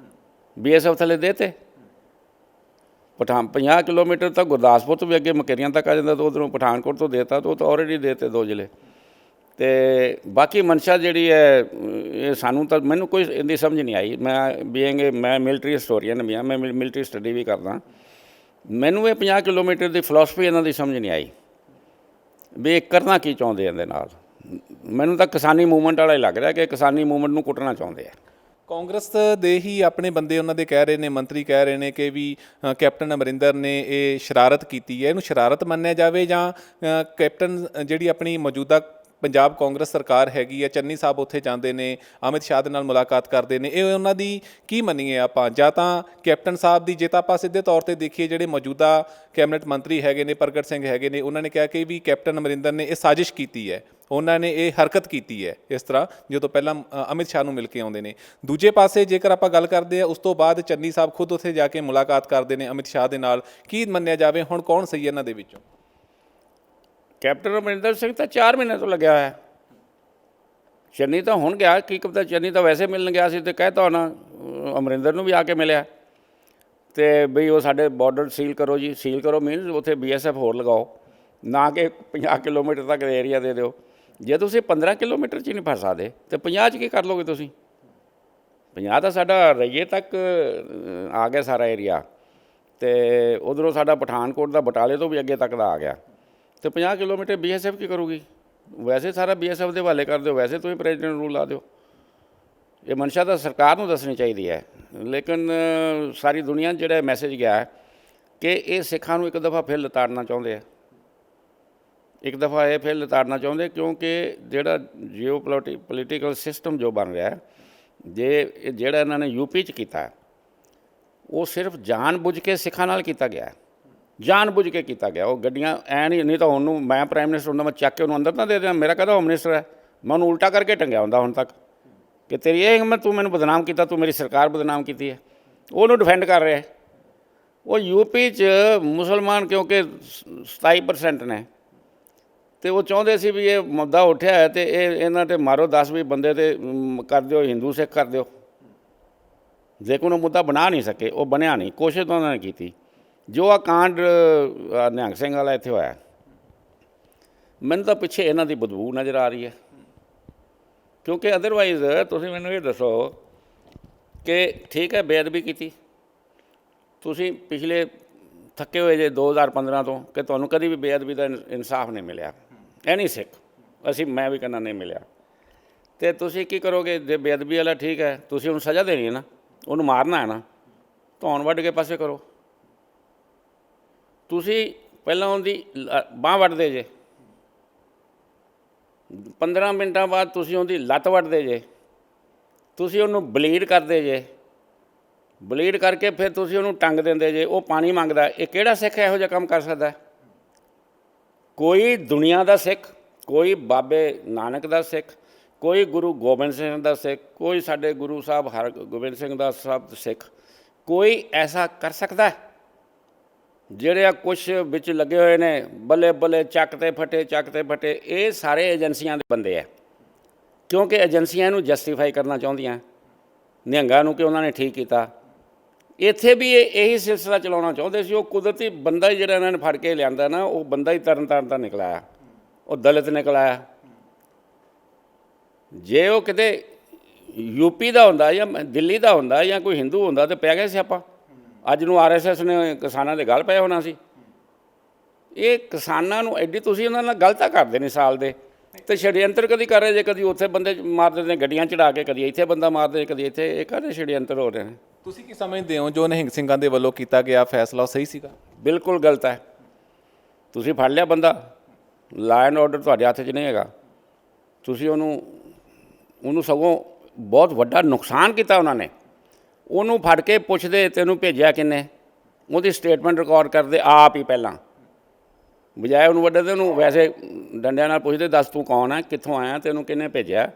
BSF ਥੱਲੇ ਦੇਤੇ। 50 ਕਿਲੋਮੀਟਰ ਤਾਂ ਗੁਰਦਾਸਪੁਰ ਤੋਂ ਵੀ ਅੱਗੇ ਮਕੇਰੀਆਂ ਤੱਕ ਆ ਜਾਂਦਾ, ਤਾਂ ਉੱਧਰੋਂ ਪਠਾਨਕੋਟ ਤੋਂ ਦੇਤਾ, ਤਾਂ ਉਹ ਤਾਂ ਆਲਰੇਡੀ ਦੇਤੇ 2 ਜ਼ਿਲ੍ਹੇ। ਅਤੇ ਬਾਕੀ ਮਨਸ਼ਾ ਜਿਹੜੀ ਹੈ, ਇਹ ਸਾਨੂੰ ਤਾਂ ਮੈਨੂੰ ਕੋਈ ਇਹਦੀ ਸਮਝ ਨਹੀਂ ਆਈ। ਮੈਂ ਮਿਲਟਰੀ ਹਿਸਟੋਰੀਅਨ ਵੀ ਹਾਂ, ਮੈਂ ਮਿਲਟਰੀ ਸਟੱਡੀ ਵੀ ਕਰਦਾ। ਮੈਨੂੰ ਇਹ 50 ਕਿਲੋਮੀਟਰ ਦੀ ਫਿਲਾਸਫੀ ਇਹਨਾਂ ਦੀ ਸਮਝ ਨਹੀਂ ਆਈ ਵੀ ਇਹ ਕਰਨਾ ਕੀ ਚਾਹੁੰਦੇ ਇਹਦੇ ਨਾਲ। ਮੈਨੂੰ ਤਾਂ ਕਿਸਾਨੀ ਮੂਵਮੈਂਟ ਵਾਲਾ ਹੀ ਲੱਗ ਰਿਹਾ ਕਿ ਕਿਸਾਨੀ ਮੂਵਮੈਂਟ ਨੂੰ ਕੁੱਟਣਾ ਚਾਹੁੰਦੇ ਆ। ਕਾਂਗਰਸ ਦੇ ਹੀ ਆਪਣੇ ਬੰਦੇ ਉਹਨਾਂ ਦੇ ਕਹਿ ਰਹੇ ਨੇ, ਮੰਤਰੀ ਕਹਿ ਰਹੇ ਨੇ ਕਿ ਵੀ ਕੈਪਟਨ ਅਮਰਿੰਦਰ ਨੇ ਇਹ ਸ਼ਰਾਰਤ ਕੀਤੀ ਹੈ। ਇਹਨੂੰ ਸ਼ਰਾਰਤ ਮੰਨਿਆ ਜਾਵੇ ਜਾਂ ਕੈਪਟਨ ਜਿਹੜੀ ਆਪਣੀ ਮੌਜੂਦਾ ਪੰਜਾਬ ਕਾਂਗਰਸ ਸਰਕਾਰ ਹੈਗੀ ਹੈ, ਚੰਨੀ ਸਾਹਿਬ ਉੱਥੇ ਜਾਂਦੇ ਨੇ, ਅਮਿਤ ਸ਼ਾਹ ਦੇ ਨਾਲ ਮੁਲਾਕਾਤ ਕਰਦੇ ਨੇ, ਇਹ ਉਹਨਾਂ ਦੀ ਕੀ ਮੰਨੀਏ ਆਪਾਂ? ਜਾਂ ਤਾਂ ਕੈਪਟਨ ਸਾਹਿਬ ਦੀ, ਜੇ ਤਾਂ ਆਪਾਂ ਸਿੱਧੇ ਤੌਰ 'ਤੇ ਦੇਖੀਏ, ਜਿਹੜੇ ਮੌਜੂਦਾ ਕੈਬਨਿਟ ਮੰਤਰੀ ਹੈਗੇ ਨੇ, ਪ੍ਰਗਟ ਸਿੰਘ ਹੈਗੇ ਨੇ, ਉਹਨਾਂ ਨੇ ਕਿਹਾ ਕਿ ਵੀ ਕੈਪਟਨ ਅਮਰਿੰਦਰ ਨੇ ਇਹ ਸਾਜ਼ਿਸ਼ ਕੀਤੀ ਹੈ, ਉਹਨਾਂ ਨੇ ਇਹ ਹਰਕਤ ਕੀਤੀ ਹੈ, ਇਸ ਤਰ੍ਹਾਂ ਜਦੋਂ ਪਹਿਲਾਂ ਅਮਿਤ ਸ਼ਾਹ ਨੂੰ ਮਿਲ ਕੇ ਆਉਂਦੇ ਨੇ। ਦੂਜੇ ਪਾਸੇ ਜੇਕਰ ਆਪਾਂ ਗੱਲ ਕਰਦੇ ਹਾਂ, ਉਸ ਤੋਂ ਬਾਅਦ ਚੰਨੀ ਸਾਹਿਬ ਖੁਦ ਉੱਥੇ ਜਾ ਕੇ ਮੁਲਾਕਾਤ ਕਰਦੇ ਨੇ ਅਮਿਤ ਸ਼ਾਹ ਦੇ ਨਾਲ। ਕੀ ਮੰਨਿਆ ਜਾਵੇ ਹੁਣ ਕੌਣ ਸਹੀ ਹੈ ਇਹਨਾਂ ਦੇ ਵਿੱਚੋਂ? ਕੈਪਟਨ ਅਮਰਿੰਦਰ ਸਿੰਘ ਤਾਂ 4 ਮਹੀਨੇ ਤੋਂ ਲੱਗਿਆ ਹੋਇਆ। ਚੰਨੀ ਤਾਂ ਹੁਣ ਗਿਆ, ਕੀ ਪਤਾ ਚੰਨੀ ਤਾਂ ਵੈਸੇ ਮਿਲਣ ਗਿਆ ਸੀ, ਅਤੇ ਕਹਿਤਾ ਹੋਣਾ ਅਮਰਿੰਦਰ ਨੂੰ ਵੀ ਆ ਕੇ ਮਿਲਿਆ, ਅਤੇ ਬਈ ਉਹ ਸਾਡੇ ਬਾਰਡਰ ਸੀਲ ਕਰੋ ਜੀ। ਸੀਲ ਕਰੋ ਮੀਨਸ ਉੱਥੇ BSF ਹੋਰ ਲਗਾਓ, ਨਾ ਕਿ 50 ਕਿਲੋਮੀਟਰ ਤੱਕ ਏਰੀਆ ਦੇ ਦਿਓ। ਜੇ ਤੁਸੀਂ 15 ਕਿਲੋਮੀਟਰ 'ਚ ਹੀ ਨਹੀਂ ਫਸ ਸਕਦੇ ਅਤੇ 50 'ਚ ਕੀ ਕਰ ਲਓਗੇ ਤੁਸੀਂ? 50 ਤਾਂ ਸਾਡਾ ਰਈਏ ਤੱਕ ਆ ਗਿਆ ਸਾਰਾ ਏਰੀਆ, ਅਤੇ ਉੱਧਰੋਂ ਸਾਡਾ ਪਠਾਨਕੋਟ ਦਾ ਬਟਾਲੇ ਤੋਂ ਵੀ ਅੱਗੇ ਤੱਕ ਦਾ ਆ ਗਿਆ, ਅਤੇ 50 ਕਿਲੋਮੀਟਰ BSF ਕੀ ਕਰੂਗੀ? ਵੈਸੇ ਸਾਰਾ BSF ਦੇ ਹਵਾਲੇ ਕਰ ਦਿਓ, ਵੈਸੇ ਤੁਸੀਂ ਪ੍ਰੈਜ਼ੀਡੈਂਟ ਰੂਲ ਲਾ ਦਿਓ। ਇਹ ਮਨਸ਼ਾ ਤਾਂ ਸਰਕਾਰ ਨੂੰ ਦੱਸਣੀ ਚਾਹੀਦੀ ਹੈ। ਲੇਕਿਨ ਸਾਰੀ ਦੁਨੀਆ 'ਚ ਜਿਹੜਾ ਮੈਸੇਜ ਗਿਆ ਹੈ ਕਿ ਇਹ ਸਿੱਖਾਂ ਨੂੰ ਇੱਕ ਦਫਾ ਫਿਰ ਲਤਾੜਨਾ ਚਾਹੁੰਦੇ ਆ, ਇੱਕ ਦਫਾ ਇਹ ਫਿਰ ਲਤਾੜਨਾ ਚਾਹੁੰਦੇ, ਕਿਉਂਕਿ ਜਿਹੜਾ ਪੋਲੀਟੀਕਲ ਸਿਸਟਮ ਜੋ ਬਣ ਰਿਹਾ, ਜਿਹੜਾ ਇਹਨਾਂ ਨੇ UP 'ਚ ਕੀਤਾ, ਉਹ ਸਿਰਫ ਜਾਣ ਬੁੱਝ ਕੇ ਸਿੱਖਾਂ ਨਾਲ ਕੀਤਾ ਗਿਆ, ਜਾਣ ਬੁੱਝ ਕੇ ਕੀਤਾ ਗਿਆ। ਉਹ ਗੱਡੀਆਂ ਐਂ ਨਹੀਂ ਤਾਂ ਉਹਨੂੰ ਮੈਂ ਪ੍ਰਾਈਮ ਮਿਨਿਸਟਰ ਹੁੰਦਾ, ਮੈਂ ਚੱਕ ਕੇ ਉਹਨੂੰ ਅੰਦਰ ਨਾ ਦੇ ਦਿਆਂ, ਮੇਰਾ ਕਹਦਾ ਹੋਮ ਮਿਨਿਸਟਰ ਹੈ, ਮੈਂ ਉਹਨੂੰ ਉਲਟਾ ਕਰਕੇ ਟੰਗਿਆ ਹੁੰਦਾ ਹੁਣ ਤੱਕ ਕਿ ਤੇਰੀ ਇਹ ਹਿੰਮਤ, ਤੂੰ ਮੈਨੂੰ ਬਦਨਾਮ ਕੀਤਾ, ਤੂੰ ਮੇਰੀ ਸਰਕਾਰ ਬਦਨਾਮ ਕੀਤੀ ਹੈ। ਉਹਨੂੰ ਡਿਫੈਂਡ ਕਰ ਰਿਹਾ। ਉਹ UP 'ਚ ਮੁਸਲਮਾਨ ਕਿਉਂਕਿ 27% ਨੇ, ਅਤੇ ਉਹ ਚਾਹੁੰਦੇ ਸੀ ਵੀ ਇਹ ਮੁੱਦਾ ਉੱਠਿਆ ਹੈ ਅਤੇ ਇਹਨਾਂ 'ਤੇ ਮਾਰੋ 10-20 ਬੰਦੇ 'ਤੇ ਕਰ ਦਿਓ, ਹਿੰਦੂ ਸਿੱਖ ਕਰ ਦਿਓ। ਲੇਕਿਨ ਉਹ ਮੁੱਦਾ ਬਣਾ ਨਹੀਂ ਸਕੇ, ਉਹ ਬਣਿਆ ਨਹੀਂ। ਕੋਸ਼ਿਸ਼ ਤਾਂ ਉਹਨਾਂ ਨੇ ਕੀਤੀ। ਜੋ ਆ ਕਾਂਡ ਨਿਹੰਗ ਸਿੰਘ ਵਾਲਾ ਇੱਥੇ ਹੋਇਆ, ਮੈਨੂੰ ਤਾਂ ਪਿੱਛੇ ਇਹਨਾਂ ਦੀ ਬਦਬੂ ਨਜ਼ਰ ਆ ਰਹੀ ਹੈ, ਕਿਉਂਕਿ ਅਦਰਵਾਈਜ਼ ਤੁਸੀਂ ਮੈਨੂੰ ਇਹ ਦੱਸੋ ਕਿ ਠੀਕ ਹੈ ਬੇਅਦਬੀ ਕੀਤੀ ਤੁਸੀਂ, ਪਿਛਲੇ ਥੱਕੇ ਹੋਏ ਜੇ 2015 ਤੋਂ, ਕਿ ਤੁਹਾਨੂੰ ਕਦੀ ਵੀ ਬੇਅਦਬੀ ਦਾ ਇਨਸਾਫ ਨਹੀਂ ਮਿਲਿਆ, ਐਨੀ ਸਿੱਖ ਮੈਂ ਵੀ ਕਹਿੰਦਾ ਨਹੀਂ ਮਿਲਿਆ, ਅਤੇ ਤੁਸੀਂ ਕੀ ਕਰੋਗੇ? ਜੇ ਬੇਅਦਬੀ ਵਾਲਾ ਠੀਕ ਹੈ, ਤੁਸੀਂ ਉਹਨੂੰ ਸਜ਼ਾ ਦੇਣੀ ਹੈ ਨਾ, ਉਹਨੂੰ ਮਾਰਨਾ ਹੈ ਨਾ, ਧੌਣ ਵੱਢ ਕੇ ਪਾਸੇ ਕਰੋ। ਤੁਸੀਂ ਪਹਿਲਾਂ ਉਹਦੀ ਬਾਂਹ ਵੱਢਦੇ ਜੇ, 15 ਮਿੰਟਾਂ ਬਾਅਦ ਤੁਸੀਂ ਉਹਦੀ ਲੱਤ ਵੱਢਦੇ ਜੇ, ਤੁਸੀਂ ਉਹਨੂੰ ਬਲੀਡ ਕਰਦੇ ਜੇ, ਬਲੀਡ ਕਰਕੇ ਫਿਰ ਤੁਸੀਂ ਉਹਨੂੰ ਟੰਗ ਦਿੰਦੇ ਜੇ, ਉਹ ਪਾਣੀ ਮੰਗਦਾ। ਇਹ ਕਿਹੜਾ ਸਿੱਖ ਇਹੋ ਜਿਹਾ ਕੰਮ ਕਰ ਸਕਦਾ? ਕੋਈ ਦੁਨੀਆ ਦਾ ਸਿੱਖ, ਕੋਈ ਬਾਬੇ ਨਾਨਕ ਦਾ ਸਿੱਖ, ਕੋਈ ਗੁਰੂ ਗੋਬਿੰਦ ਸਿੰਘ ਦਾ ਸਿੱਖ, ਕੋਈ ਸਾਡੇ ਗੁਰੂ ਸਾਹਿਬ ਹਰਗੋਬਿੰਦ ਸਿੰਘ ਦਾ ਸਾਹਿਬ ਸਿੱਖ, ਕੋਈ ਐਸਾ ਕਰ ਸਕਦਾ ਹੈ? ਜਿਹੜੇ ਆ ਕੁਛ ਵਿੱਚ ਲੱਗੇ ਹੋਏ ਨੇ ਬੱਲੇ ਬੱਲੇ ਚੱਕ ਤੇ ਫਟੇ, ਇਹ ਸਾਰੇ ਏਜੰਸੀਆਂ ਦੇ ਬੰਦੇ ਆ, ਕਿਉਂਕਿ ਏਜੰਸੀਆਂ ਇਹਨੂੰ ਜਸਟੀਫਾਈ ਕਰਨਾ ਚਾਹੁੰਦੀਆਂ ਨਿਹੰਗਾਂ ਨੂੰ ਕਿ ਉਹਨਾਂ ਨੇ ਠੀਕ ਕੀਤਾ। ਇੱਥੇ ਵੀ ਇਹੀ ਸਿਲਸਿਲਾ ਚਲਾਉਣਾ ਚਾਹੁੰਦੇ ਸੀ। ਉਹ ਕੁਦਰਤੀ ਬੰਦਾ ਹੀ ਜਿਹੜਾ ਇਹਨਾਂ ਨੇ ਫੜ ਕੇ ਲਿਆਂਦਾ ਨਾ, ਉਹ ਬੰਦਾ ਹੀ ਤਰਨ ਤਾਰਨ ਦਾ ਨਿਕਲ ਆਇਆ, ਉਹ ਦਲਿਤ ਨਿਕਲ ਆਇਆ। ਜੇ ਉਹ ਕਿਤੇ ਯੂਪੀ ਦਾ ਹੁੰਦਾ ਜਾਂ ਦਿੱਲੀ ਦਾ ਹੁੰਦਾ ਜਾਂ ਕੋਈ ਹਿੰਦੂ ਹੁੰਦਾ ਤਾਂ ਪੈ ਗਿਆ ਸਿਆਪਾ। ਅੱਜ ਨੂੰ RSS ਨੇ ਕਿਸਾਨਾਂ ਦੇ ਗਲ ਪਏ ਹੋਣਾ ਸੀ। ਇਹ ਕਿਸਾਨਾਂ ਨੂੰ ਐਡੀ ਤੁਸੀਂ ਉਹਨਾਂ ਨਾਲ ਗਲਤ ਕਰਦੇ ਨੇ ਸਾਲ ਦੇ, ਤੇ ਛੜਯੰਤਰ ਕਦੀ ਕਰ ਰਹੇ ਜੇ, ਕਦੀ ਉੱਥੇ ਬੰਦੇ ਮਾਰ ਦਿੰਦੇ ਗੱਡੀਆਂ ਚੜਾ ਕੇ, ਕਦੀ ਇੱਥੇ ਬੰਦਾ ਮਾਰਦੇ, ਕਦੀ ਇੱਥੇ। ਇਹ ਕਾਹਦੇ ਛੜਯੰਤਰ ਹੋ ਰਹੇ ਨੇ? ਤੁਸੀਂ ਕੀ ਸਮਝਦੇ ਹੋ ਜੋ ਨਿਹੰਗ ਸਿੰਘਾਂ ਦੇ ਵੱਲੋਂ ਕੀਤਾ ਗਿਆ ਫੈਸਲਾ ਉਹ ਸਹੀ ਸੀਗਾ? ਬਿਲਕੁਲ ਗਲਤ ਹੈ। ਤੁਸੀਂ ਫੜ ਲਿਆ ਬੰਦਾ, ਲਾਅ ਐਂਡ ਆਰਡਰ ਤੁਹਾਡੇ ਹੱਥ 'ਚ ਨਹੀਂ ਹੈਗਾ। ਤੁਸੀਂ ਉਹਨੂੰ ਸਗੋਂ ਬਹੁਤ ਵੱਡਾ ਨੁਕਸਾਨ ਕੀਤਾ ਉਹਨਾਂ ਨੇ। ਉਹਨੂੰ ਫੜ ਕੇ ਪੁੱਛਦੇ ਤੈਨੂੰ ਭੇਜਿਆ ਕਿੰਨੇ, ਉਹਦੀ ਸਟੇਟਮੈਂਟ ਰਿਕਾਰਡ ਕਰਦੇ ਆਪ ਹੀ ਪਹਿਲਾਂ, ਬਜਾਏ ਉਹਨੂੰ ਵੱਡੇ ਤੇ ਉਹਨੂੰ ਵੈਸੇ ਡੰਡਿਆਂ ਨਾਲ ਪੁੱਛਦੇ ਦੱਸ ਤੂੰ ਕੌਣ ਹੈ, ਕਿੱਥੋਂ ਆਇਆ, ਤੈਨੂੰ ਕਿੰਨੇ ਭੇਜਿਆ,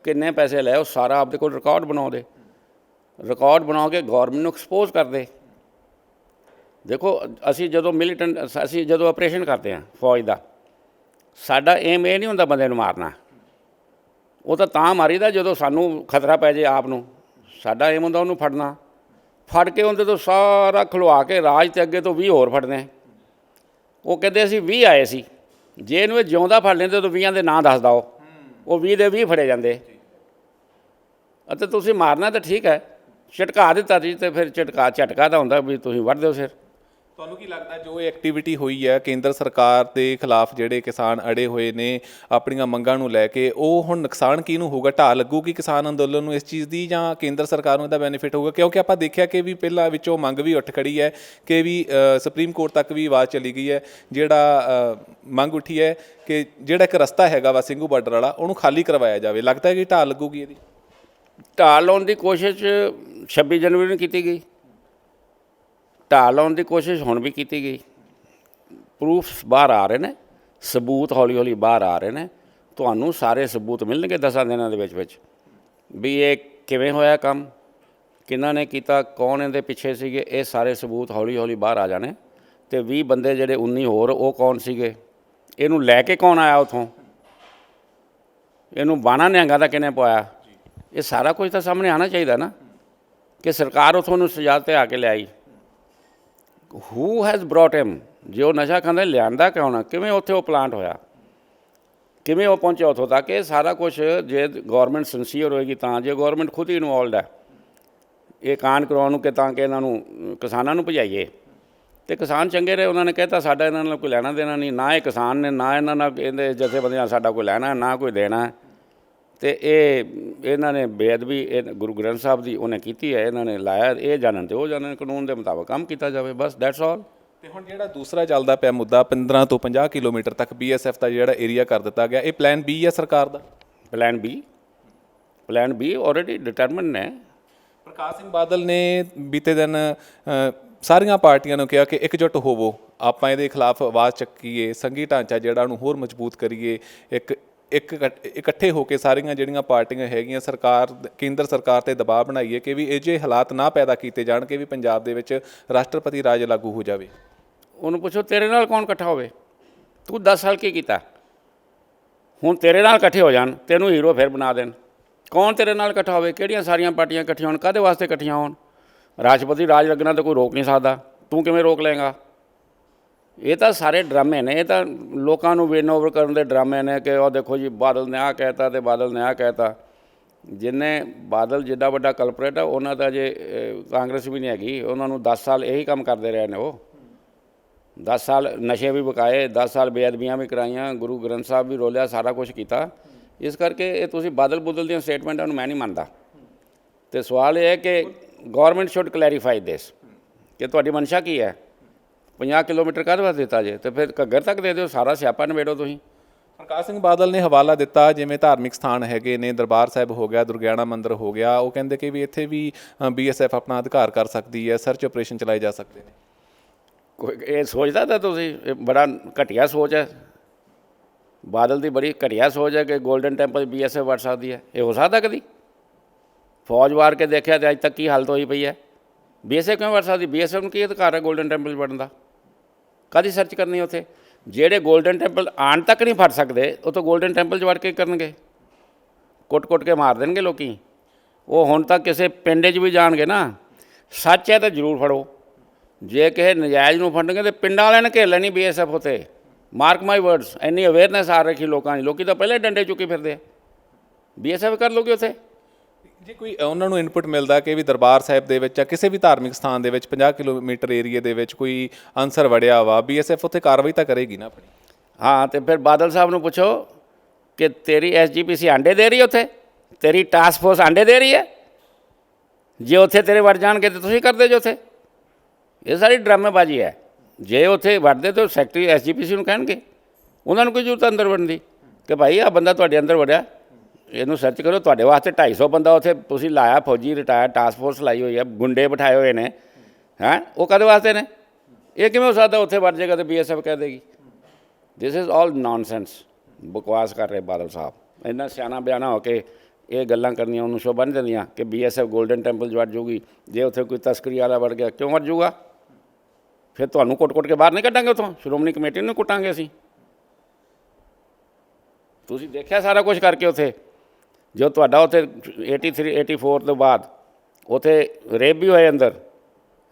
ਕਿੰਨੇ ਪੈਸੇ ਲਏ। ਉਹ ਸਾਰਾ ਆਪਦੇ ਕੋਲ ਰਿਕਾਰਡ ਬਣਾਉਂਦੇ, ਰਿਕਾਰਡ ਬਣਾ ਕੇ ਗੌਰਮੈਂਟ ਨੂੰ ਐਕਸਪੋਜ਼ ਕਰਦੇ। ਦੇਖੋ ਅਸੀਂ ਜਦੋਂ ਆਪਰੇਸ਼ਨ ਕਰਦੇ ਹਾਂ ਫੌਜ ਦਾ, ਸਾਡਾ ਏਮ ਇਹ ਨਹੀਂ ਹੁੰਦਾ ਬੰਦੇ ਨੂੰ ਮਾਰਨਾ। ਉਹ ਤਾਂ ਮਾਰੀਦਾ ਜਦੋਂ ਸਾਨੂੰ ਖਤਰਾ ਪੈ ਜੇ ਆਪ ਨੂੰ। ਸਾਡਾ ਏਮ ਹੁੰਦਾ ਉਹਨੂੰ ਫੜਨਾ, ਫੜ ਕੇ ਉਹਦੇ ਤੋਂ ਸਾਰਾ ਖੁਲਵਾ ਕੇ ਰਾਜ ਤੇ ਅੱਗੇ ਤੋਂ 20 ਹੋਰ ਫੜਨੇ। ਉਹ ਕਹਿੰਦੇ ਅਸੀਂ 20 ਆਏ ਸੀ, ਜੇ ਇਹਨੂੰ ਇਹ ਜਿਉਂਦਾ ਫੜ ਲੈਂਦੇ ਤਾਂ 20 ਦੇ ਨਾਂ ਦੱਸ ਦਿਓ, ਉਹ 20 ਦੇ 20 ਫੜੇ ਜਾਂਦੇ। ਅਤੇ ਤੁਸੀਂ ਮਾਰਨਾ ਤਾਂ ਠੀਕ ਹੈ, ਝਟਕਾ ਦਿੱਤਾ ਜੀ, ਤੇ ਫਿਰ ਝਟਕਾ ਤਾਂ ਹੁੰਦਾ ਵੀ ਤੁਸੀਂ ਵੱਢ ਦਿਓ ਸਿਰ। ਤੁਹਾਨੂੰ ਕੀ ਲੱਗਦਾ ਜੋ ਇਹ ਐਕਟੀਵਿਟੀ ਹੋਈ ਹੈ ਕੇਂਦਰ ਸਰਕਾਰ ਦੇ ਖਿਲਾਫ, ਜਿਹੜੇ ਕਿਸਾਨ ਅੜੇ ਹੋਏ ਨੇ ਆਪਣੀਆਂ ਮੰਗਾਂ ਨੂੰ ਲੈ ਕੇ, ਉਹ ਹੁਣ ਨੁਕਸਾਨ ਕਿਹਨੂੰ ਹੋਊਗਾ? ਢਾਹ ਲੱਗੂਗੀ ਕਿਸਾਨ ਅੰਦੋਲਨ ਨੂੰ ਇਸ ਚੀਜ਼ ਦੀ, ਜਾਂ ਕੇਂਦਰ ਸਰਕਾਰ ਨੂੰ ਇਹਦਾ ਬੈਨੀਫਿਟ ਹੋਊਗਾ? ਕਿਉਂਕਿ ਆਪਾਂ ਦੇਖਿਆ ਕਿ ਵੀ ਪਹਿਲਾਂ ਵਿੱਚੋਂ ਮੰਗ ਵੀ ਉੱਠ ਖੜੀ ਹੈ ਕਿ ਵੀ ਸੁਪਰੀਮ ਕੋਰਟ ਤੱਕ ਵੀ ਆਵਾਜ਼ ਚਲੀ ਗਈ ਹੈ, ਜਿਹੜਾ ਮੰਗ ਉੱਠੀ ਹੈ ਕਿ ਜਿਹੜਾ ਇੱਕ ਰਸਤਾ ਹੈਗਾ ਵਾ ਸਿੰਘੂ ਬਾਰਡਰ ਵਾਲਾ, ਉਹਨੂੰ ਖਾਲੀ ਕਰਵਾਇਆ ਜਾਵੇ। ਲੱਗਦਾ ਹੈ ਕਿ ਢਾਹ ਲੱਗੂਗੀ ਇਹਦੀ? ਢਾਹ ਲਾਉਣ ਦੀ ਕੋਸ਼ਿਸ਼ 26 ਜਨਵਰੀ ਨੂੰ ਕੀਤੀ ਗਈ, ਢਾਹ ਲਾਉਣ ਦੀ ਕੋਸ਼ਿਸ਼ ਹੁਣ ਵੀ ਕੀਤੀ ਗਈ। ਪ੍ਰੂਫਸ ਬਾਹਰ ਆ ਰਹੇ ਨੇ, ਸਬੂਤ ਹੌਲੀ ਹੌਲੀ ਬਾਹਰ ਆ ਰਹੇ ਨੇ। ਤੁਹਾਨੂੰ ਸਾਰੇ ਸਬੂਤ ਮਿਲਣਗੇ 10 ਦਿਨਾਂ ਦੇ ਵਿੱਚ ਵੀ ਇਹ ਕਿਵੇਂ ਹੋਇਆ ਕੰਮ, ਕਿਹਨਾਂ ਨੇ ਕੀਤਾ, ਕੌਣ ਇਹਦੇ ਪਿੱਛੇ ਸੀਗੇ। ਇਹ ਸਾਰੇ ਸਬੂਤ ਹੌਲੀ ਹੌਲੀ ਬਾਹਰ ਆ ਜਾਣੇ। ਅਤੇ 20 ਬੰਦੇ ਜਿਹੜੇ 19 ਹੋਰ, ਉਹ ਕੌਣ ਸੀਗੇ, ਇਹਨੂੰ ਲੈ ਕੇ ਕੌਣ ਆਇਆ ਉੱਥੋਂ, ਇਹਨੂੰ ਬਾਣਾ ਨਿਹੰਗਾਂ ਦਾ ਕਿਹਨੇ ਪਵਾਇਆ, ਇਹ ਸਾਰਾ ਕੁਝ ਤਾਂ ਸਾਹਮਣੇ ਆਉਣਾ ਚਾਹੀਦਾ ਨਾ, ਕਿ ਸਰਕਾਰ ਉੱਥੋਂ ਨੂੰ ਸਜ਼ਾ 'ਤੇ ਆ ਕੇ ਲਿਆਈ। ਹੂ ਹੈਜ਼ ਬ੍ਰੌਟ ਹਿਮ, ਜੇ ਉਹ ਨਸ਼ਾ ਖਾਂਦਾ ਲਿਆਂਦਾ ਕਿਉਂ, ਕਿਵੇਂ ਉੱਥੇ ਉਹ ਪਲਾਂਟ ਹੋਇਆ, ਕਿਵੇਂ ਉਹ ਪਹੁੰਚਿਆ ਉੱਥੋਂ ਤੱਕ। ਇਹ ਸਾਰਾ ਕੁਛ ਜੇ ਗੌਰਮੈਂਟ ਸਿੰਸੀਅਰ ਹੋਏਗੀ ਤਾਂ, ਜੇ ਗੌਰਮੈਂਟ ਖੁਦ ਹੀ ਇਨਵੋਲਵਡ ਹੈ ਇਹ ਕਾਂਡ ਕਰਾਉਣ ਨੂੰ, ਕਿ ਤਾਂ ਕਿ ਇਹਨਾਂ ਨੂੰ ਕਿਸਾਨਾਂ ਨੂੰ ਭਜਾਈਏ, ਅਤੇ ਕਿਸਾਨ ਚੰਗੇ ਰਹੇ। ਉਹਨਾਂ ਨੇ ਕਹਿਤਾ ਸਾਡਾ ਇਹਨਾਂ ਨਾਲ ਕੋਈ ਲੈਣਾ ਦੇਣਾ ਨਹੀਂ, ਨਾ ਇਹ ਕਿਸਾਨ ਨੇ, ਨਾ ਇਹਨਾਂ ਨਾਲ ਇਹਦੇ ਜਥੇਬੰਦੀਆਂ ਨਾਲ ਸਾਡਾ ਕੋਈ ਲੈਣਾ, ਨਾ ਕੋਈ ਦੇਣਾ। ਅਤੇ ਇਹਨਾਂ ਨੇ ਬੇਅਦਬੀ ਇਹ ਗੁਰੂ ਗ੍ਰੰਥ ਸਾਹਿਬ ਦੀ ਉਹਨੇ ਕੀਤੀ ਹੈ, ਇਹਨਾਂ ਨੇ ਲਾਇਆ। ਇਹ ਜਾਣਨ ਤੇ ਉਹ ਜਾਣਨ, ਕਾਨੂੰਨ ਦੇ ਮੁਤਾਬਕ ਕੰਮ ਕੀਤਾ ਜਾਵੇ, ਬਸ ਦੈਟਸ ਆਲ। ਤੇ ਹੁਣ ਜਿਹੜਾ ਦੂਸਰਾ ਚੱਲਦਾ ਪਿਆ ਮੁੱਦਾ 15 ਤੋਂ 50 ਕਿਲੋਮੀਟਰ ਤੱਕ BSF ਦਾ ਜਿਹੜਾ ਏਰੀਆ ਕਰ ਦਿੱਤਾ ਗਿਆ, ਇਹ ਪਲਾਨ B ਹੈ ਸਰਕਾਰ ਦਾ? ਪਲਾਨ B ਆਲਰੇਡੀ ਡਿਟਰਮਨ ਨੇ। ਪ੍ਰਕਾਸ਼ ਸਿੰਘ ਬਾਦਲ ਨੇ ਬੀਤੇ ਦਿਨ ਸਾਰੀਆਂ ਪਾਰਟੀਆਂ ਨੂੰ ਕਿਹਾ ਕਿ ਇਕਜੁੱਟ ਹੋਵੋ, ਆਪਾਂ ਇਹਦੇ ਖਿਲਾਫ ਆਵਾਜ਼ ਚੱਕੀਏ, ਸੰਘੀ ਢਾਂਚਾ ਜਿਹੜਾ ਉਹਨੂੰ ਹੋਰ ਮਜ਼ਬੂਤ ਕਰੀਏ, ਇਕੱਠੇ ਹੋ ਕੇ ਸਾਰੀਆਂ ਜਿਹੜੀਆਂ ਪਾਰਟੀਆਂ ਹੈਗੀਆਂ ਕੇਂਦਰ ਸਰਕਾਰ ਤੇ ਦਬਾਅ ਬਣਾਈਏ ਕਿ ਵੀ ਇਹ ਜਿਹੇ ਹਾਲਾਤ ਨਾ ਪੈਦਾ ਕੀਤੇ ਜਾਣ ਕਿ ਵੀ ਪੰਜਾਬ ਦੇ ਵਿੱਚ ਰਾਸ਼ਟਰਪਤੀ ਰਾਜ ਲਾਗੂ ਹੋ ਜਾਵੇ। ਉਹਨੂੰ ਪੁੱਛੋ ਤੇਰੇ ਨਾਲ ਕੌਣ ਇਕੱਠਾ ਹੋਵੇ, ਤੂੰ 10 ਸਾਲ ਕੀ ਕੀਤਾ, ਹੁਣ ਤੇਰੇ ਨਾਲ ਇਕੱਠੇ ਹੋ ਜਾਣ, ਤੈਨੂੰ ਹੀਰੋ ਫਿਰ ਬਣਾ ਦੇਣ। ਕੌਣ ਤੇਰੇ ਨਾਲ ਇਕੱਠਾ ਹੋਵੇ, ਕਿਹੜੀਆਂ ਸਾਰੀਆਂ ਪਾਰਟੀਆਂ ਇਕੱਠੀਆਂ ਹੋਣ, ਕਾਹਦੇ ਵਾਸਤੇ ਇਕੱਠੀਆਂ ਹੋਣ? ਰਾਸ਼ਟਰਪਤੀ ਰਾਜ ਲੱਗਣਾ ਤਾਂ ਕੋਈ ਰੋਕ ਨਹੀਂ ਸਕਦਾ, ਤੂੰ ਕਿਵੇਂ ਰੋਕ ਲਏਗਾ? ਇਹ ਤਾਂ ਸਾਰੇ ਡਰਾਮੇ ਨੇ, ਇਹ ਤਾਂ ਲੋਕਾਂ ਨੂੰ ਵਿਨ ਓਵਰ ਕਰਨ ਦੇ ਡਰਾਮੇ ਨੇ ਕਿ ਉਹ ਦੇਖੋ ਜੀ ਬਾਦਲ ਨੇ ਆਹ ਕਹਿਤਾ ਅਤੇ ਬਾਦਲ ਨੇ ਆਹ ਕਹਿਤਾ। ਜਿੰਨੇ ਬਾਦਲ ਜਿੱਡਾ ਵੱਡਾ ਕਲਪਰੇਟ ਆ, ਉਹਨਾਂ ਦਾ ਜੇ ਕਾਂਗਰਸ ਵੀ ਨਹੀਂ ਹੈਗੀ, ਉਹਨਾਂ ਨੂੰ 10 ਸਾਲ ਇਹੀ ਕੰਮ ਕਰਦੇ ਰਹੇ ਨੇ। ਉਹ 10 ਸਾਲ ਨਸ਼ੇ ਵੀ ਵਿਕਾਏ, 10 ਸਾਲ ਬੇਅਦਬੀਆਂ ਵੀ ਕਰਾਈਆਂ, ਗੁਰੂ ਗ੍ਰੰਥ ਸਾਹਿਬ ਵੀ ਰੋਲਿਆ, ਸਾਰਾ ਕੁਛ ਕੀਤਾ। ਇਸ ਕਰਕੇ ਇਹ ਤੁਸੀਂ ਬਾਦਲ ਬੁਦਲ ਦੀਆਂ ਸਟੇਟਮੈਂਟਾਂ ਨੂੰ ਮੈਂ ਨਹੀਂ ਮੰਨਦਾ। ਅਤੇ ਸਵਾਲ ਇਹ ਹੈ ਕਿ ਗੌਰਮੈਂਟ ਸ਼ੁੱਡ ਕਲੈਰੀਫਾਈ ਦਿਸ ਕਿ ਤੁਹਾਡੀ ਮਨਸ਼ਾ ਕੀ ਹੈ। 50 ਕਿਲੋਮੀਟਰ ਕਾਹਦੇ ਵਾਸਤੇ ਦਿੱਤਾ ਜੇ, ਅਤੇ ਫਿਰ ਘੱਗਰ ਤੱਕ ਦੇ ਦਿਓ, ਸਾਰਾ ਸਿਆਪਾ ਨਿਬੇੜੋ ਤੁਸੀਂ। ਪ੍ਰਕਾਸ਼ ਸਿੰਘ ਬਾਦਲ ਨੇ ਹਵਾਲਾ ਦਿੱਤਾ ਜਿਵੇਂ ਧਾਰਮਿਕ ਸਥਾਨ ਹੈਗੇ ਨੇ, ਦਰਬਾਰ ਸਾਹਿਬ ਹੋ ਗਿਆ, ਦੁਰਗਿਆਣਾ ਮੰਦਿਰ ਹੋ ਗਿਆ, ਉਹ ਕਹਿੰਦੇ ਕਿ ਵੀ ਇੱਥੇ ਵੀ BSF ਆਪਣਾ ਅਧਿਕਾਰ ਕਰ ਸਕਦੀ ਹੈ, ਸਰਚ ਆਪਰੇਸ਼ਨ ਚਲਾਏ ਜਾ ਸਕਦੇ ਨੇ। ਕੋਈ ਇਹ ਸੋਚਦਾ ਤਾਂ ਤੁਸੀਂ, ਇਹ ਬੜਾ ਘਟੀਆ ਸੋਚ ਹੈ। ਬਾਦਲ ਦੀ ਬੜੀ ਘਟੀਆ ਸੋਚ ਹੈ ਕਿ ਗੋਲਡਨ ਟੈਂਪਲ BSF ਵੜ ਸਕਦੀ ਹੈ। ਇਹ ਹੋ ਸਕਦਾ ਕਦੀ? ਫੌਜ ਵਾਰ ਕੇ ਦੇਖਿਆ ਤੇ ਅੱਜ ਤੱਕ ਕੀ ਹਾਲਤ ਹੋਈ ਪਈ ਹੈ। BSF ਕਿਉਂ ਵੜ ਸਕਦੀ? BSF ਨੂੰ ਕੀ ਅਧਿਕਾਰ ਹੈ ਗੋਲਡਨ ਟੈਂਪਲ 'ਚ ਵੜਨ ਦਾ? ਕਾਹਦੀ ਸਰਚ ਕਰਨੀ ਉੱਥੇ? ਜਿਹੜੇ ਗੋਲਡਨ ਟੈਂਪਲ ਆਉਣ ਤੱਕ ਨਹੀਂ ਫੜ ਸਕਦੇ ਉਹ ਤਾਂ ਗੋਲਡਨ ਟੈਂਪਲ 'ਚ ਵੜ ਕੇ ਕਰਨਗੇ, ਕੁੱਟ ਕੇ ਮਾਰ ਦੇਣਗੇ ਲੋਕੀ। ਉਹ ਹੁਣ ਤੱਕ ਕਿਸੇ ਪਿੰਡ 'ਚ ਵੀ ਜਾਣਗੇ ਨਾ, ਸੱਚ ਹੈ ਤਾਂ ਜ਼ਰੂਰ ਫੜੋ। ਜੇ ਕਿਸੇ ਨਜਾਇਜ਼ ਨੂੰ ਫੜਨਗੇ ਤਾਂ ਪਿੰਡਾਂ ਵਾਲਿਆਂ ਨੇ ਘੇਰ ਲੈਣੀ BSF ਉੱਥੇ। ਮਾਰਕ ਮਾਈ ਵਰਡਸ, ਇੰਨੀ ਅਵੇਅਰਨੈਸ ਆ ਰੱਖੀ ਲੋਕਾਂ 'ਚ, ਲੋਕੀ ਤਾਂ ਪਹਿਲਾਂ ਹੀ ਡੰਡੇ ਚੁੱਕੀ ਫਿਰਦੇ ਆ। BSF ਕਰ ਲਓਗੇ ਉੱਥੇ। ਜੇ ਕੋਈ ਉਹਨਾਂ ਨੂੰ ਇਨਪੁਟ ਮਿਲਦਾ ਕਿ ਵੀ ਦਰਬਾਰ ਸਾਹਿਬ ਦੇ ਵਿੱਚ ਜਾਂ ਕਿਸੇ ਵੀ ਧਾਰਮਿਕ ਸਥਾਨ ਦੇ ਵਿੱਚ 50 ਕਿਲੋਮੀਟਰ ਏਰੀਏ ਦੇ ਵਿੱਚ ਕੋਈ ਅਨਸਰ ਵੜਿਆ ਵਾ, BSF ਉੱਥੇ ਕਾਰਵਾਈ ਤਾਂ ਕਰੇਗੀ ਨਾ ਆਪਣੀ। ਹਾਂ, ਤੇ ਫਿਰ ਬਾਦਲ ਸਾਹਿਬ ਨੂੰ ਪੁੱਛੋ ਕਿ ਤੇਰੀ SGPC ਆਂਡੇ ਦੇ ਰਹੀ ਹੈ ਉੱਥੇ? ਤੇਰੀ ਟਾਸਕ ਫੋਰਸ ਆਂਡੇ ਦੇ ਰਹੀ ਹੈ? ਜੇ ਉੱਥੇ ਤੇਰੇ ਵੜ ਜਾਣਗੇ ਤਾਂ ਤੁਸੀਂ ਕਰਦੇ ਜੋ ਉੱਥੇ। ਇਹ ਸਾਰੀ ਡਰਾਮੇਬਾਜ਼ੀ ਹੈ। ਜੇ ਉੱਥੇ ਵੜਦੇ ਤਾਂ ਸੈਕਟਰੀ SGPC ਨੂੰ ਕਹਿਣਗੇ, ਉਹਨਾਂ ਨੂੰ ਕੋਈ ਜ਼ਰੂਰਤ ਅੰਦਰ ਵੜਨ ਦੀ ਕਿ ਭਾਈ ਆਹ ਬੰਦਾ ਤੁਹਾਡੇ ਅੰਦਰ ਵੜਿਆ, ਇਹਨੂੰ ਸਰਚ ਕਰੋ। ਤੁਹਾਡੇ ਵਾਸਤੇ 250 ਬੰਦਾ ਉੱਥੇ ਤੁਸੀਂ ਲਾਇਆ, ਫੌਜੀ ਰਿਟਾਇਰ ਟਾਸਕ ਫੋਰਸ ਲਾਈ ਹੋਈ ਹੈ, ਗੁੰਡੇ ਬਿਠਾਏ ਹੋਏ ਨੇ, ਹੈਂ? ਉਹ ਕਦੇ ਵਾਸਤੇ ਨੇ? ਇਹ ਕਿਵੇਂ ਹੋ ਸਕਦਾ ਉੱਥੇ ਵੜ ਜਾਏਗਾ ਤੇ BSF ਕਹਿ ਦੇਗੀ? This is all nonsense. ਬਕਵਾਸ ਕਰ ਰਹੇ ਬਾਦਲ ਸਾਹਿਬ। ਇੰਨਾ ਸਿਆਣਾ ਬਿਆਨਾ ਹੋ ਕੇ ਇਹ ਗੱਲਾਂ ਕਰਨੀਆਂ ਉਹਨੂੰ ਸ਼ੋਭਾ ਨਹੀਂ ਦਿੰਦੀਆਂ ਕਿ BSF ਗੋਲਡਨ ਟੈਂਪਲ 'ਚ ਵੜ ਜਾਊਗੀ। ਜੇ ਉੱਥੇ ਕੋਈ ਤਸਕਰੀ ਵਾਲਾ ਵੜ ਗਿਆ, ਕਿਉਂ ਵੜ ਜਾਊਗਾ? ਫਿਰ ਤੁਹਾਨੂੰ ਕੁੱਟ ਕੇ ਬਾਹਰ ਨਹੀਂ ਕੱਢਾਂਗੇ ਉੱਥੋਂ, ਸ਼੍ਰੋਮਣੀ ਕਮੇਟੀ ਨੂੰ ਕੁੱਟਾਂਗੇ ਅਸੀਂ। ਤੁਸੀਂ ਦੇਖਿਆ ਸਾਰਾ ਕੁਝ ਕਰਕੇ ਉੱਥੇ। ਜੋ ਤੁਹਾਡਾ ਉੱਥੇ 83 84 ਤੋਂ ਬਾਅਦ ਉੱਥੇ ਰੇਪ ਵੀ ਹੋਏ ਅੰਦਰ,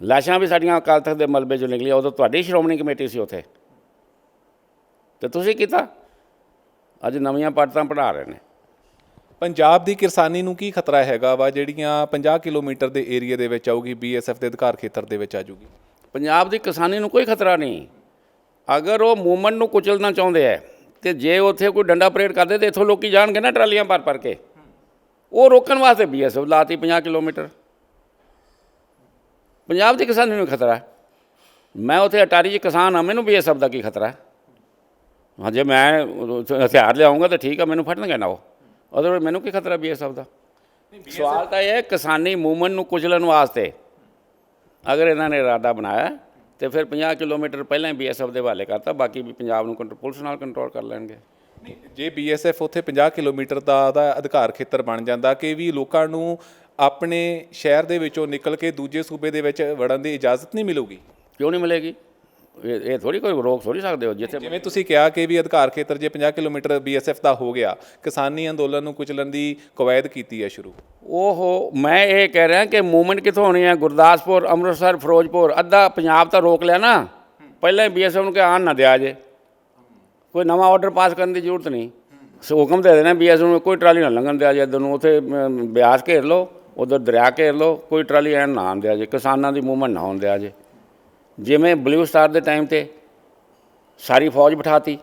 ਲਾਸ਼ਾਂ ਵੀ ਸਾਡੀਆਂ ਅਕਾਲ ਤਖਤ ਦੇ ਮਲਬੇ 'ਚੋਂ ਨਿਕਲੀਆਂ, ਉਦੋਂ ਤੁਹਾਡੀ ਸ਼੍ਰੋਮਣੀ ਕਮੇਟੀ ਸੀ ਉੱਥੇ, ਅਤੇ ਤੁਸੀਂ ਕੀਤਾ। ਅੱਜ ਨਵੀਆਂ ਪਾਰਟਾਂ ਪੜ੍ਹਾ ਰਹੇ ਨੇ। ਪੰਜਾਬ ਦੀ ਕਿਰਸਾਨੀ ਨੂੰ ਕੀ ਖਤਰਾ ਹੈਗਾ ਵਾ ਜਿਹੜੀਆਂ 50 ਕਿਲੋਮੀਟਰ ਦੇ ਏਰੀਏ ਦੇ ਵਿੱਚ ਆਊਗੀ, BSF ਦੇ ਅਧਿਕਾਰ ਖੇਤਰ ਦੇ ਵਿੱਚ ਆ ਜੂਗੀ? ਪੰਜਾਬ ਦੀ ਕਿਸਾਨੀ ਨੂੰ ਕੋਈ ਖਤਰਾ ਨਹੀਂ। ਅਗਰ ਉਹ ਮੂਵਮੈਂਟ ਨੂੰ ਕੁਚਲਣਾ ਚਾਹੁੰਦੇ ਹੈ ਤੇ ਜੇ ਉੱਥੇ ਕੋਈ ਡੰਡਾ ਪਰੇਡ ਕਰਦੇ ਤਾਂ ਇੱਥੋਂ ਲੋਕੀ ਜਾਣਗੇ ਨਾ ਟਰਾਲੀਆਂ ਭਰ ਕੇ। ਉਹ ਰੋਕਣ ਵਾਸਤੇ BSF ਲਾਤੀ 50 ਕਿਲੋਮੀਟਰ। ਪੰਜਾਬ ਦੀ ਕਿਸਾਨੀ ਨੂੰ ਖਤਰਾ। ਮੈਂ ਉੱਥੇ ਅਟਾਰੀ 'ਚ ਕਿਸਾਨ ਹਾਂ, ਮੈਨੂੰ BSF ਦਾ ਕੀ ਖਤਰਾ? ਹਾਂ, ਜੇ ਮੈਂ ਹਥਿਆਰ ਲਿਆਉਂਗਾ ਤਾਂ ਠੀਕ ਆ, ਮੈਨੂੰ ਫੜਨਗੇ ਨਾ ਉਹ। ਅਦਰਵਾਈਜ਼ ਮੈਨੂੰ ਕੀ ਖਤਰਾ BSF ਦਾ? ਸਵਾਲ ਤਾਂ ਇਹ ਹੈ ਕਿਸਾਨੀ ਮੂਵਮੈਂਟ ਨੂੰ ਕੁਚਲਣ ਵਾਸਤੇ ਅਗਰ ਇਹਨਾਂ ਨੇ ਇਰਾਦਾ ਬਣਾਇਆ ਤੇ ਫਿਰ 50 ਕਿਲੋਮੀਟਰ ਪਹਿਲਾਂ ਹੀ BSF ਦੇ ਹਵਾਲੇ ਕਰਤਾ, ਬਾਕੀ ਵੀ ਪੰਜਾਬ ਨੂੰ ਪੁਲਿਸ ਨਾਲ ਕੰਟਰੋਲ ਕਰ ਲੈਣਗੇ। ਜੇ BSF ਉੱਥੇ 50 ਕਿਲੋਮੀਟਰ ਦਾ ਅਧਿਕਾਰ ਖੇਤਰ ਬਣ ਜਾਂਦਾ ਕਿ ਵੀ ਲੋਕਾਂ ਨੂੰ ਆਪਣੇ ਸ਼ਹਿਰ ਦੇ ਵਿੱਚੋਂ ਨਿਕਲ ਕੇ ਦੂਜੇ ਸੂਬੇ ਦੇ ਵਿੱਚ ਵੜਨ ਦੀ ਇਜਾਜ਼ਤ ਨਹੀਂ ਮਿਲੂਗੀ? ਕਿਉਂ ਨਹੀਂ ਮਿਲੇਗੀ? ਇਹ ਥੋੜ੍ਹੀ ਕੋਈ ਰੋਕ ਥੋੜ੍ਹੀ ਸਕਦੇ ਹੋ। ਜਿਵੇਂ ਤੁਸੀਂ ਕਿਹਾ ਕਿ ਵੀ ਅਧਿਕਾਰ ਖੇਤਰ ਜੇ 50 ਕਿਲੋਮੀਟਰ BSF ਦਾ ਹੋ ਗਿਆ, ਕਿਸਾਨੀ ਅੰਦੋਲਨ ਨੂੰ ਕੁਚਲਣ ਦੀ ਕਵਾਇਦ ਕੀਤੀ ਹੈ ਸ਼ੁਰੂ। ਮੈਂ ਇਹ ਕਹਿ ਰਿਹਾ ਕਿ ਮੂਵਮੈਂਟ ਕਿੱਥੋਂ ਹੋਣੀ ਹੈ? ਗੁਰਦਾਸਪੁਰ, ਅੰਮ੍ਰਿਤਸਰ, ਫਿਰੋਜ਼ਪੁਰ, ਅੱਧਾ ਪੰਜਾਬ ਤਾਂ ਰੋਕ ਲਿਆ ਨਾ ਪਹਿਲਾਂ ਹੀ। BSF ਨੂੰ ਕਿ ਆਉਣ ਨਾ ਦਿਆ ਜੇ, ਕੋਈ ਨਵਾਂ ਆਰਡਰ ਪਾਸ ਕਰਨ ਦੀ ਜ਼ਰੂਰਤ ਨਹੀਂ। ਹੁਕਮ ਦੇ ਦੇਣਾ BSF ਨੂੰ ਕੋਈ ਟਰਾਲੀ ਨਾ ਲੰਘਣ ਦਿਆ ਜੇ ਇੱਧਰ ਨੂੰ। ਉੱਥੇ ਬਿਆਸ ਘੇਰ ਲਓ, ਉੱਧਰ ਦਰਿਆ ਘੇਰ ਲਓ, ਕੋਈ ਟਰਾਲੀ ਐਨ ਨਾ ਆਉਣ ਦਿਆ ਜੇ, ਕਿਸਾਨਾਂ ਦੀ ਮੂਵਮੈਂਟ ਨਾ ਹੋਣ ਦਿਆ ਜੇ। ਜਿਵੇਂ ਬਲੂ ਸਟਾਰ ਦੇ ਟਾਈਮ 'ਤੇ ਸਾਰੀ ਫੌਜ ਬਿਠਾਤੀ,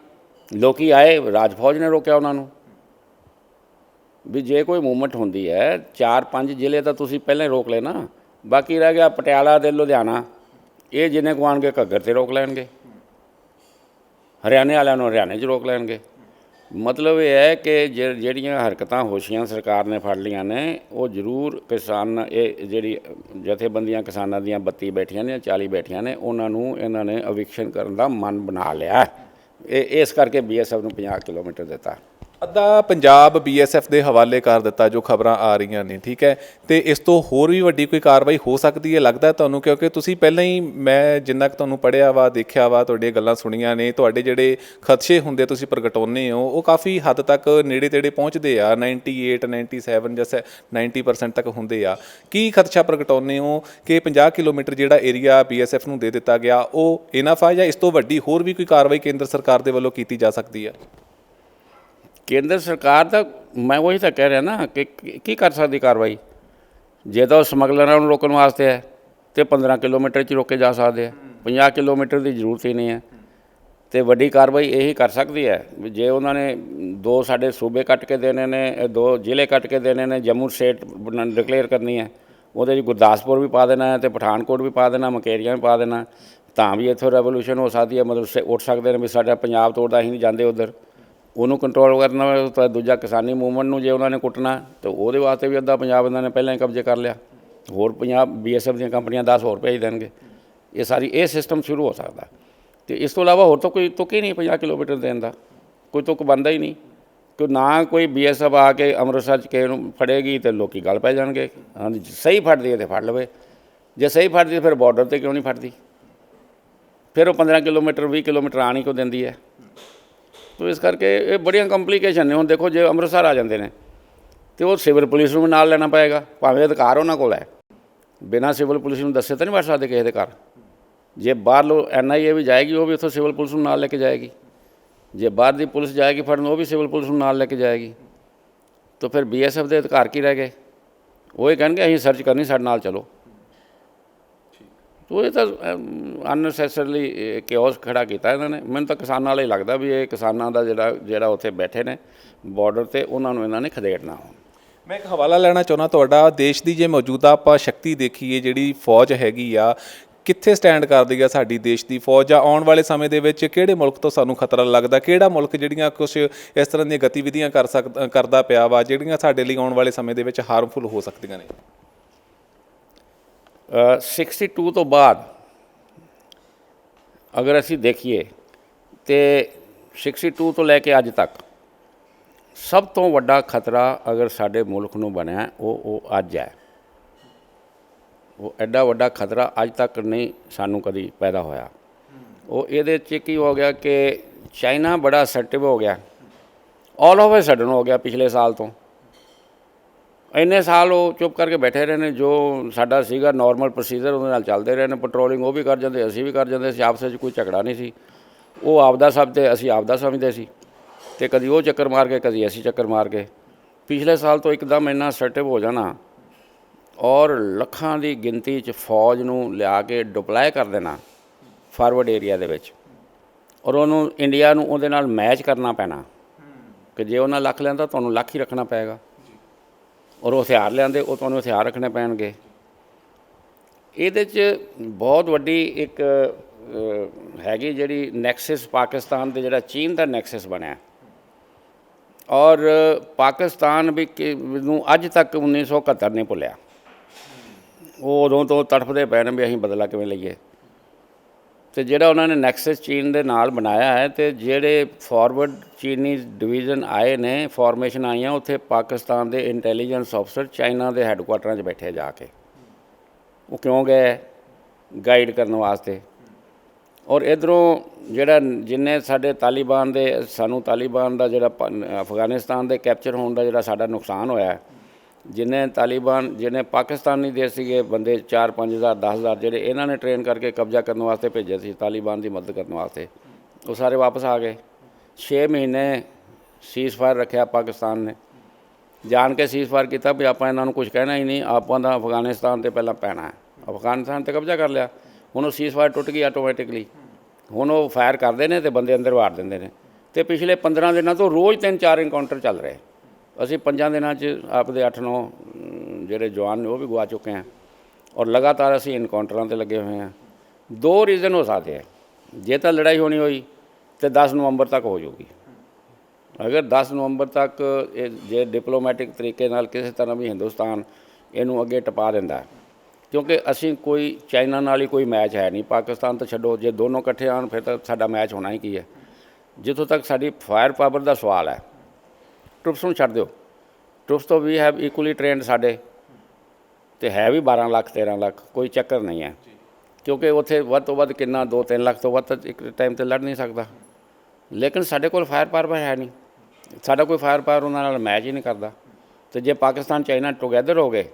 ਲੋਕੀ ਆਏ, ਰਾਜ ਫੌਜ ਨੇ ਰੋਕਿਆ ਉਹਨਾਂ ਨੂੰ। ਵੀ ਜੇ ਕੋਈ ਮੂਵਮੈਂਟ ਹੁੰਦੀ ਹੈ 4-5 ਜ਼ਿਲ੍ਹੇ ਤਾਂ ਤੁਸੀਂ ਪਹਿਲਾਂ ਹੀ ਰੋਕ ਲੈਣਾ, ਬਾਕੀ ਰਹਿ ਗਿਆ ਪਟਿਆਲਾ ਤੇ ਲੁਧਿਆਣਾ, ਇਹ ਜਿੰਨੇ ਕੁ ਆਉਣਗੇ ਘੱਗਰ 'ਤੇ ਰੋਕ ਲੈਣਗੇ, ਹਰਿਆਣੇ ਵਾਲਿਆਂ ਨੂੰ ਹਰਿਆਣੇ 'ਚ ਰੋਕ ਲੈਣਗੇ। ਮਤਲਬ ਇਹ ਹੈ ਕਿ ਜਿਹੜੀਆਂ ਹਰਕਤਾਂ ਹੋਸ਼ੀਆਂ ਸਰਕਾਰ ਨੇ ਫੜ ਲਈਆਂ ਨੇ, ਉਹ ਜ਼ਰੂਰ ਕਿਸਾਨ, ਇਹ ਜਿਹੜੀ ਜਥੇਬੰਦੀਆਂ ਕਿਸਾਨਾਂ ਦੀਆਂ 32 ਬੈਠੀਆਂ ਨੇ, 40 ਬੈਠੀਆਂ ਨੇ, ਉਹਨਾਂ ਨੂੰ ਇਹਨਾਂ ਨੇ ਅਵਿਕਸ਼ਨ ਕਰਨ ਦਾ ਮਨ ਬਣਾ ਲਿਆ। ਇਸ ਕਰਕੇ BSF ਨੂੰ 50 ਕਿਲੋਮੀਟਰ ਦਿੱਤਾ। ਅੱਧਾ ਪੰਜਾਬ BSF ਦੇ ਹਵਾਲੇ ਕਰ ਦਿੱਤਾ ਜੋ ਖਬਰਾਂ ਆ ਰਹੀਆਂ ਨੇ, ਠੀਕ ਹੈ। ਤੇ ਇਸ ਤੋਂ ਹੋਰ ਵੀ ਵੱਡੀ ਕੋਈ ਕਾਰਵਾਈ ਹੋ ਸਕਦੀ ਹੈ ਲੱਗਦਾ ਤੁਹਾਨੂੰ? ਕਿਉਂਕਿ ਤੁਸੀਂ ਪਹਿਲਾਂ ਹੀ, ਮੈਂ ਜਿੰਨਾ ਕੁ ਤੁਹਾਨੂੰ ਪੜ੍ਹਿਆ ਵਾ, ਦੇਖਿਆ ਵਾ, ਤੁਹਾਡੀਆਂ ਗੱਲਾਂ ਸੁਣੀਆਂ ਨੇ, ਤੁਹਾਡੇ ਜਿਹੜੇ ਖਦਸ਼ੇ ਹੁੰਦੇ ਤੁਸੀਂ ਪ੍ਰਗਟਾਉਂਦੇ ਹੋ ਉਹ ਕਾਫੀ ਹੱਦ ਤੱਕ ਨੇੜੇ ਤੇੜੇ ਪਹੁੰਚਦੇ ਆ, 98, 97 ਜਾਂ 90% ਤੱਕ ਹੁੰਦੇ ਆ। ਕੀ ਖਦਸ਼ਾ ਪ੍ਰਗਟਾਉਂਦੇ ਹੋ ਕਿ 50 ਕਿਲੋਮੀਟਰ ਜਿਹੜਾ ਏਰੀਆ BSF ਨੂੰ ਦੇ ਦਿੱਤਾ ਗਿਆ ਉਹ ਇਨਫ ਆ, ਜਾਂ ਇਸ ਤੋਂ ਵੱਡੀ ਹੋਰ ਵੀ ਕੋਈ ਕਾਰਵਾਈ ਕੇਂਦਰ ਸਰਕਾਰ ਦੇ ਵੱਲੋਂ ਕੀਤੀ ਜਾ ਸਕਦੀ ਹੈ? ਕੇਂਦਰ ਸਰਕਾਰ ਤਾਂ, ਮੈਂ ਉਹੀ ਤਾਂ ਕਹਿ ਰਿਹਾ ਨਾ ਕਿ ਕੀ ਕਰ ਸਕਦੀ ਕਾਰਵਾਈ? ਜੇ ਤਾਂ ਉਹ ਸਮਗਲਰਾਂ ਨੂੰ ਰੋਕਣ ਵਾਸਤੇ ਹੈ ਤੇ 15 ਕਿਲੋਮੀਟਰ 'ਚ ਰੋਕੇ ਜਾ ਸਕਦੇ ਆ, 50 ਕਿਲੋਮੀਟਰ ਦੀ ਜ਼ਰੂਰਤ ਹੀ ਨਹੀਂ ਹੈ। ਤੇ ਵੱਡੀ ਕਾਰਵਾਈ ਇਹੀ ਕਰ ਸਕਦੀ ਹੈ ਵੀ ਜੇ ਉਹਨਾਂ ਨੇ 2 ਸਾਡੇ ਸੂਬੇ ਕੱਟ ਕੇ ਦੇਣੇ ਨੇ, 2 ਜ਼ਿਲ੍ਹੇ ਕੱਟ ਕੇ ਦੇਣੇ ਨੇ, ਜੰਮੂ ਸਟੇਟ ਡਿਕਲੇਅਰ ਕਰਨੀ ਹੈ, ਉਹਦੇ 'ਚ ਗੁਰਦਾਸਪੁਰ ਵੀ ਪਾ ਦੇਣਾ ਹੈ ਤੇ ਪਠਾਨਕੋਟ ਵੀ ਪਾ ਦੇਣਾ, ਮਕੇਰੀਆਂ ਵੀ ਪਾ ਦੇਣਾ, ਤਾਂ ਵੀ ਇੱਥੋਂ ਰੈਵੋਲੂਸ਼ਨ ਹੋ ਸਕਦੀ ਹੈ। ਮਤਲਬ ਉੱਠ ਸਕਦੇ ਨੇ ਵੀ ਸਾਡਾ ਪੰਜਾਬ ਤੋੜਦਾ, ਅਸੀਂ ਨਹੀਂ ਜਾਂਦੇ ਉੱਧਰ। ਉਹਨੂੰ ਕੰਟਰੋਲ ਕਰਨਾ ਤਾਂ ਦੂਜਾ ਕਿਸਾਨੀ ਮੂਵਮੈਂਟ ਨੂੰ ਜੇ ਉਹਨਾਂ ਨੇ ਕੁੱਟਣਾ ਤਾਂ ਉਹਦੇ ਵਾਸਤੇ ਵੀ ਅੱਧਾ ਪੰਜਾਬ ਇਹਨਾਂ ਨੇ ਪਹਿਲਾਂ ਹੀ ਕਬਜ਼ੇ ਕਰ ਲਿਆ। ਹੋਰ ਪੰਜਾਬ BSF ਦੀਆਂ ਕੰਪਨੀਆਂ 10 ਹੋਰ ਭੇਜ ਦੇਣਗੇ। ਇਹ ਸਿਸਟਮ ਸ਼ੁਰੂ ਹੋ ਸਕਦਾ। ਅਤੇ ਇਸ ਤੋਂ ਇਲਾਵਾ ਹੋਰ ਤਾਂ ਕੋਈ ਤੁਕ ਹੀ ਨਹੀਂ 50 ਕਿਲੋਮੀਟਰ ਦੇਣ ਦਾ। ਕੋਈ ਤੁੱਕ ਬਣਦਾ ਹੀ ਨਹੀਂ ਕਿ ਨਾ ਕੋਈ BSF ਆ ਕੇ ਅੰਮ੍ਰਿਤਸਰ 'ਚ ਕਿਸੇ ਨੂੰ ਫੜੇਗੀ ਤੇ ਲੋਕੀ ਗੱਲ ਪੈ ਜਾਣਗੇ। ਹਾਂਜੀ ਸਹੀ ਫੜਦੀ ਹੈ ਤੇ ਫੜ ਲਵੇ, ਜੇ ਸਹੀ ਫੜਦੀ ਫਿਰ ਬਾਰਡਰ 'ਤੇ ਕਿਉਂ ਨਹੀਂ ਫੜਦੀ? ਫਿਰ ਉਹ 15 ਕਿਲੋਮੀਟਰ 20 ਕਿਲੋਮੀਟਰ ਆਣ ਹੀ ਕਿਉਂ ਦਿੰਦੀ ਹੈ? ਤੋ ਇਸ ਕਰਕੇ ਇਹ ਬੜੀਆਂ ਕੰਪਲੀਕੇਸ਼ਨ ਨੇ। ਹੁਣ ਦੇਖੋ ਜੇ ਅੰਮ੍ਰਿਤਸਰ ਆ ਜਾਂਦੇ ਨੇ ਤੇ ਉਹ ਸਿਵਲ ਪੁਲਿਸ ਨੂੰ ਵੀ ਨਾਲ ਲੈਣਾ ਪਏਗਾ, ਭਾਵੇਂ ਅਧਿਕਾਰ ਉਹਨਾਂ ਕੋਲ ਹੈ, ਬਿਨਾਂ ਸਿਵਲ ਪੁਲਿਸ ਨੂੰ ਦੱਸੇ ਤਾਂ ਨਹੀਂ ਵੜ ਸਕਦੇ ਕਿਸੇ ਦੇ ਘਰ। ਜੇ ਬਾਹਰੋਂ NIA ਵੀ ਜਾਏਗੀ ਉਹ ਵੀ ਉੱਥੋਂ ਸਿਵਲ ਪੁਲਿਸ ਨੂੰ ਨਾਲ ਲੈ ਕੇ ਜਾਏਗੀ, ਜੇ ਬਾਹਰ ਦੀ ਪੁਲਿਸ ਜਾਏਗੀ ਫੜਨ ਉਹ ਵੀ ਸਿਵਲ ਪੁਲਿਸ ਨੂੰ ਨਾਲ ਲੈ ਕੇ ਜਾਏਗੀ। ਤਾਂ ਫਿਰ BSF ਦੇ ਅਧਿਕਾਰ ਕੀ ਰਹਿ ਗਏ? ਉਹ ਇਹ ਕਹਿਣਗੇ ਅਸੀਂ ਸਰਚ ਕਰਨੀ, ਸਾਡੇ ਨਾਲ ਚਲੋ। ਤੋ ਇਹ ਤਾਂ ਅਨਨੈਸੈਸਰਲੀ ਕਿਓਸ ਖੜਾ ਕੀਤਾ ਇਹਨਾਂ ਨੇ। ਮੈਨੂੰ ਤਾਂ ਕਿਸਾਨਾਂ ਵਾਲਾ ਹੀ ਲੱਗਦਾ ਵੀ ਇਹ ਕਿਸਾਨਾਂ ਦਾ ਜਿਹੜਾ ਉੱਥੇ ਬੈਠੇ ਨੇ ਬਾਰਡਰ 'ਤੇ, ਉਹਨਾਂ ਨੂੰ ਇਹਨਾਂ ਨੇ ਖਦੇੜਨਾ। ਮੈਂ ਇੱਕ ਹਵਾਲਾ ਲੈਣਾ ਚਾਹੁੰਦਾ ਤੁਹਾਡਾ, ਦੇਸ਼ ਦੀ ਜੇ ਮੌਜੂਦਾ ਆਪਾਂ ਸ਼ਕਤੀ ਦੇਖੀਏ, ਜਿਹੜੀ ਫੌਜ ਹੈਗੀ ਆ, ਕਿੱਥੇ ਸਟੈਂਡ ਕਰਦੀ ਆ ਸਾਡੀ ਦੇਸ਼ ਦੀ ਫੌਜ? ਜਾਂ ਆਉਣ ਵਾਲੇ ਸਮੇਂ ਦੇ ਵਿੱਚ ਕਿਹੜੇ ਮੁਲਕ ਤੋਂ ਸਾਨੂੰ ਖਤਰਾ ਲੱਗਦਾ? ਕਿਹੜਾ ਮੁਲਕ ਜਿਹੜੀਆਂ ਕੁਝ ਇਸ ਤਰ੍ਹਾਂ ਦੀਆਂ ਗਤੀਵਿਧੀਆਂ ਕਰਦਾ ਪਿਆ ਵਾ ਜਿਹੜੀਆਂ ਸਾਡੇ ਲਈ ਆਉਣ ਵਾਲੇ ਸਮੇਂ ਦੇ ਵਿੱਚ ਹਾਰਮਫੁਲ ਹੋ ਸਕਦੀਆਂ ਨੇ? 62 ਤੋਂ ਬਾਅਦ ਅਗਰ ਅਸੀਂ ਦੇਖੀਏ ਤੇ 62 ਤੋਂ ਲੈ ਕੇ ਅੱਜ ਤੱਕ ਸਭ ਤੋਂ ਵੱਡਾ ਖਤਰਾ ਅਗਰ ਸਾਡੇ ਮੁਲਕ ਨੂੰ ਬਣਿਆ ਉਹ ਅੱਜ ਹੈ। ਉਹ ਐਡਾ ਵੱਡਾ ਖਤਰਾ ਅੱਜ ਤੱਕ ਨਹੀਂ ਸਾਨੂੰ ਕਦੀ ਪੈਦਾ ਹੋਇਆ। ਉਹ ਇਹਦੇ 'ਚ ਕੀ ਹੋ ਗਿਆ ਕਿ ਚਾਈਨਾ ਬੜਾ ਅਸਰਟਿਵ ਹੋ ਗਿਆ, ਆਲ ਆਫ ਅ ਸਡਨ ਹੋ ਗਿਆ। ਪਿਛਲੇ ਸਾਲ ਤੋਂ ਇੰਨੇ ਸਾਲ ਉਹ ਚੁੱਪ ਕਰਕੇ ਬੈਠੇ ਰਹੇ ਨੇ। ਜੋ ਸਾਡਾ ਸੀਗਾ ਨਾਰਮਲ ਪ੍ਰੋਸੀਜਰ ਉਹਦੇ ਨਾਲ ਚੱਲਦੇ ਰਹੇ ਨੇ। ਪੈਟਰੋਲਿੰਗ ਉਹ ਵੀ ਕਰ ਜਾਂਦੇ, ਅਸੀਂ ਵੀ ਕਰ ਜਾਂਦੇ ਸੀ, ਆਪਸ ਵਿੱਚ ਕੋਈ ਝਗੜਾ ਨਹੀਂ ਸੀ। ਉਹ ਆਪਦਾ ਸਮਝਦੇ, ਅਸੀਂ ਆਪਦਾ ਸਮਝਦੇ ਸੀ, ਅਤੇ ਕਦੀ ਉਹ ਚੱਕਰ ਮਾਰ ਕੇ ਕਦੀ ਅਸੀਂ ਚੱਕਰ ਮਾਰ ਕੇ। ਪਿਛਲੇ ਸਾਲ ਤੋਂ ਇੱਕਦਮ ਇੰਨਾ ਅਸਰਟਿਵ ਹੋ ਜਾਣਾ ਔਰ ਲੱਖਾਂ ਦੀ ਗਿਣਤੀ 'ਚ ਫੌਜ ਨੂੰ ਲਿਆ ਕੇ ਡਿਪਲਾਏ ਕਰ ਦੇਣਾ ਫਾਰਵਰਡ ਏਰੀਆ ਦੇ ਵਿੱਚ, ਔਰ ਉਹਨੂੰ ਇੰਡੀਆ ਨੂੰ ਉਹਦੇ ਨਾਲ ਮੈਚ ਕਰਨਾ ਪੈਣਾ ਕਿ ਜੇ ਉਹਨਾਂ ਲੱਖ ਲੈਂਦਾ ਤੁਹਾਨੂੰ ਲੱਖ ਹੀ ਰੱਖਣਾ ਪਏਗਾ, ਔਰ ਉਹ ਹਥਿਆਰ ਲਿਆਂਦੇ ਉਹ ਤੁਹਾਨੂੰ ਹਥਿਆਰ ਰੱਖਣੇ ਪੈਣਗੇ। ਇਹਦੇ 'ਚ ਬਹੁਤ ਵੱਡੀ ਇੱਕ ਹੈਗੀ ਜਿਹੜੀ ਨੈਕਸਸ ਪਾਕਿਸਤਾਨ ਦੇ, ਜਿਹੜਾ ਚੀਨ ਦਾ ਨੈਕਸਸ ਬਣਿਆ। ਔਰ ਪਾਕਿਸਤਾਨ ਵੀ ਨੂੰ ਅੱਜ ਤੱਕ 1971 ਨਹੀਂ ਭੁੱਲਿਆ। ਉਹ ਉਦੋਂ ਤੋਂ ਤੜਫਦੇ ਪਏ ਨੇ ਵੀ ਅਸੀਂ ਬਦਲਾ ਕਿਵੇਂ ਲਈਏ। ਅਤੇ ਜਿਹੜਾ ਉਹਨਾਂ ਨੇ ਨੈਕਸਸ ਚੀਨ ਦੇ ਨਾਲ ਬਣਾਇਆ ਹੈ, ਅਤੇ ਜਿਹੜੇ ਫਾਰਵਰਡ ਚੀਨੀ ਡਿਵੀਜ਼ਨ ਆਏ ਨੇ, ਫਾਰਮੇਸ਼ਨ ਆਈਆਂ, ਉੱਥੇ ਪਾਕਿਸਤਾਨ ਦੇ ਇੰਟੈਲੀਜੈਂਸ ਅਫਸਰ ਚਾਈਨਾ ਦੇ ਹੈੱਡਕੁਆਟਰਾਂ 'ਚ ਬੈਠੇ ਜਾ ਕੇ। ਉਹ ਕਿਉਂ ਗਏ? ਗਾਈਡ ਕਰਨ ਵਾਸਤੇ। ਔਰ ਇੱਧਰੋਂ ਜਿਹੜਾ ਜਿੰਨੇ ਸਾਡੇ ਤਾਲੀਬਾਨ ਦੇ, ਸਾਨੂੰ ਤਾਲੀਬਾਨ ਦਾ ਜਿਹੜਾ ਅਫਗਾਨਿਸਤਾਨ ਦੇ ਕੈਪਚਰ ਹੋਣ ਦਾ ਜਿਹੜਾ ਸਾਡਾ ਨੁਕਸਾਨ ਹੋਇਆ, ਜਿੰਨੇ ਤਾਲੀਬਾਨ, ਜਿਹਨੇ ਪਾਕਿਸਤਾਨੀ ਦੇ ਸੀਗੇ ਬੰਦੇ 4-5 ਹਜ਼ਾਰ 10 ਹਜ਼ਾਰ ਜਿਹੜੇ ਇਹਨਾਂ ਨੇ ਟ੍ਰੇਨ ਕਰਕੇ ਕਬਜ਼ਾ ਕਰਨ ਵਾਸਤੇ ਭੇਜੇ ਸੀ ਤਾਲੀਬਾਨ ਦੀ ਮਦਦ ਕਰਨ ਵਾਸਤੇ, ਉਹ ਸਾਰੇ ਵਾਪਸ ਆ ਗਏ। 6 ਮਹੀਨੇ ਸੀਜ਼ਫਾਇਰ ਰੱਖਿਆ ਪਾਕਿਸਤਾਨ ਨੇ, ਜਾਣ ਕੇ ਸੀਜ਼ਫਾਇਰ ਕੀਤਾ ਵੀ ਆਪਾਂ ਇਹਨਾਂ ਨੂੰ ਕੁਝ ਕਹਿਣਾ ਹੀ ਨਹੀਂ, ਆਪਾਂ ਤਾਂ ਅਫਗਾਨਿਸਤਾਨ 'ਤੇ ਪਹਿਲਾਂ ਪੈਣਾ ਹੈ। ਅਫਗਾਨਿਸਤਾਨ 'ਤੇ ਕਬਜ਼ਾ ਕਰ ਲਿਆ, ਹੁਣ ਉਹ ਸੀਜ਼ਫਾਇਰ ਟੁੱਟ ਗਈ ਆਟੋਮੈਟਿਕਲੀ। ਹੁਣ ਉਹ ਫਾਇਰ ਕਰਦੇ ਨੇ ਅਤੇ ਬੰਦੇ ਅੰਦਰ ਵਾੜ ਦਿੰਦੇ ਨੇ। ਅਤੇ ਪਿਛਲੇ 15 ਦਿਨਾਂ ਤੋਂ ਰੋਜ਼ 3-4 ਇਨਕਾਊਂਟਰ ਚੱਲ ਰਹੇ। ਅਸੀਂ 5 ਦਿਨਾਂ 'ਚ ਆਪਦੇ 8-9 ਜਿਹੜੇ ਜਵਾਨ ਨੇ ਉਹ ਵੀ ਗਵਾ ਚੁੱਕੇ ਹਾਂ, ਔਰ ਲਗਾਤਾਰ ਅਸੀਂ ਇਨਕਾਊਂਟਰਾਂ 'ਤੇ ਲੱਗੇ ਹੋਏ ਹਾਂ। 2 ਰੀਜ਼ਨ ਹੋ ਸਕਦੇ ਹੈ। ਜੇ ਤਾਂ ਲੜਾਈ ਹੋਣੀ ਹੋਈ ਤਾਂ 10 ਨਵੰਬਰ ਤੱਕ ਹੋ ਜਾਊਗੀ। ਅਗਰ 10 ਨਵੰਬਰ ਤੱਕ ਇਹ ਜੇ ਡਿਪਲੋਮੈਟਿਕ ਤਰੀਕੇ ਨਾਲ ਕਿਸੇ ਤਰ੍ਹਾਂ ਵੀ ਹਿੰਦੁਸਤਾਨ ਇਹਨੂੰ ਅੱਗੇ ਟਪਾ ਦਿੰਦਾ, ਕਿਉਂਕਿ ਅਸੀਂ ਕੋਈ ਚਾਈਨਾ ਨਾਲ ਹੀ ਕੋਈ ਮੈਚ ਹੈ ਨਹੀਂ। ਪਾਕਿਸਤਾਨ ਤਾਂ ਛੱਡੋ, ਜੇ ਦੋਨੋਂ ਇਕੱਠੇ ਆਉਣ ਫਿਰ ਤਾਂ ਸਾਡਾ ਮੈਚ ਹੋਣਾ ਹੀ ਕੀ ਹੈ। ਜਿੱਥੋਂ ਤੱਕ ਸਾਡੀ ਫਾਇਰ ਪਾਵਰ ਦਾ ਸਵਾਲ ਹੈ, ਟਰੂਪਸ ਨੂੰ ਛੱਡ ਦਿਓ, ਟਰੂਪਸ ਤੋਂ ਵੀ ਹੈਵ ਇਕੁਅਲੀ ਟ੍ਰੇਨਡ ਸਾਡੇ, ਅਤੇ ਹੈ ਵੀ 12 ਲੱਖ 13 ਲੱਖ, ਕੋਈ ਚੱਕਰ ਨਹੀਂ ਹੈ। ਕਿਉਂਕਿ ਉੱਥੇ ਵੱਧ ਤੋਂ ਵੱਧ ਕਿੰਨਾ 2-3 ਲੱਖ ਤੋਂ ਵੱਧ ਤਾਂ ਇੱਕ ਟਾਈਮ 'ਤੇ ਲੜ ਨਹੀਂ ਸਕਦਾ। ਲੇਕਿਨ ਸਾਡੇ ਕੋਲ ਫਾਇਰ ਪਾਵਰ ਹੈ ਨਹੀਂ, ਸਾਡਾ ਕੋਈ ਫਾਇਰ ਪਾਵਰ ਉਹਨਾਂ ਨਾਲ ਮੈਚ ਹੀ ਨਹੀਂ ਕਰਦਾ। ਅਤੇ ਜੇ ਪਾਕਿਸਤਾਨ ਚਾਈਨਾ ਟੁਗੈਦਰ ਹੋ ਗਏ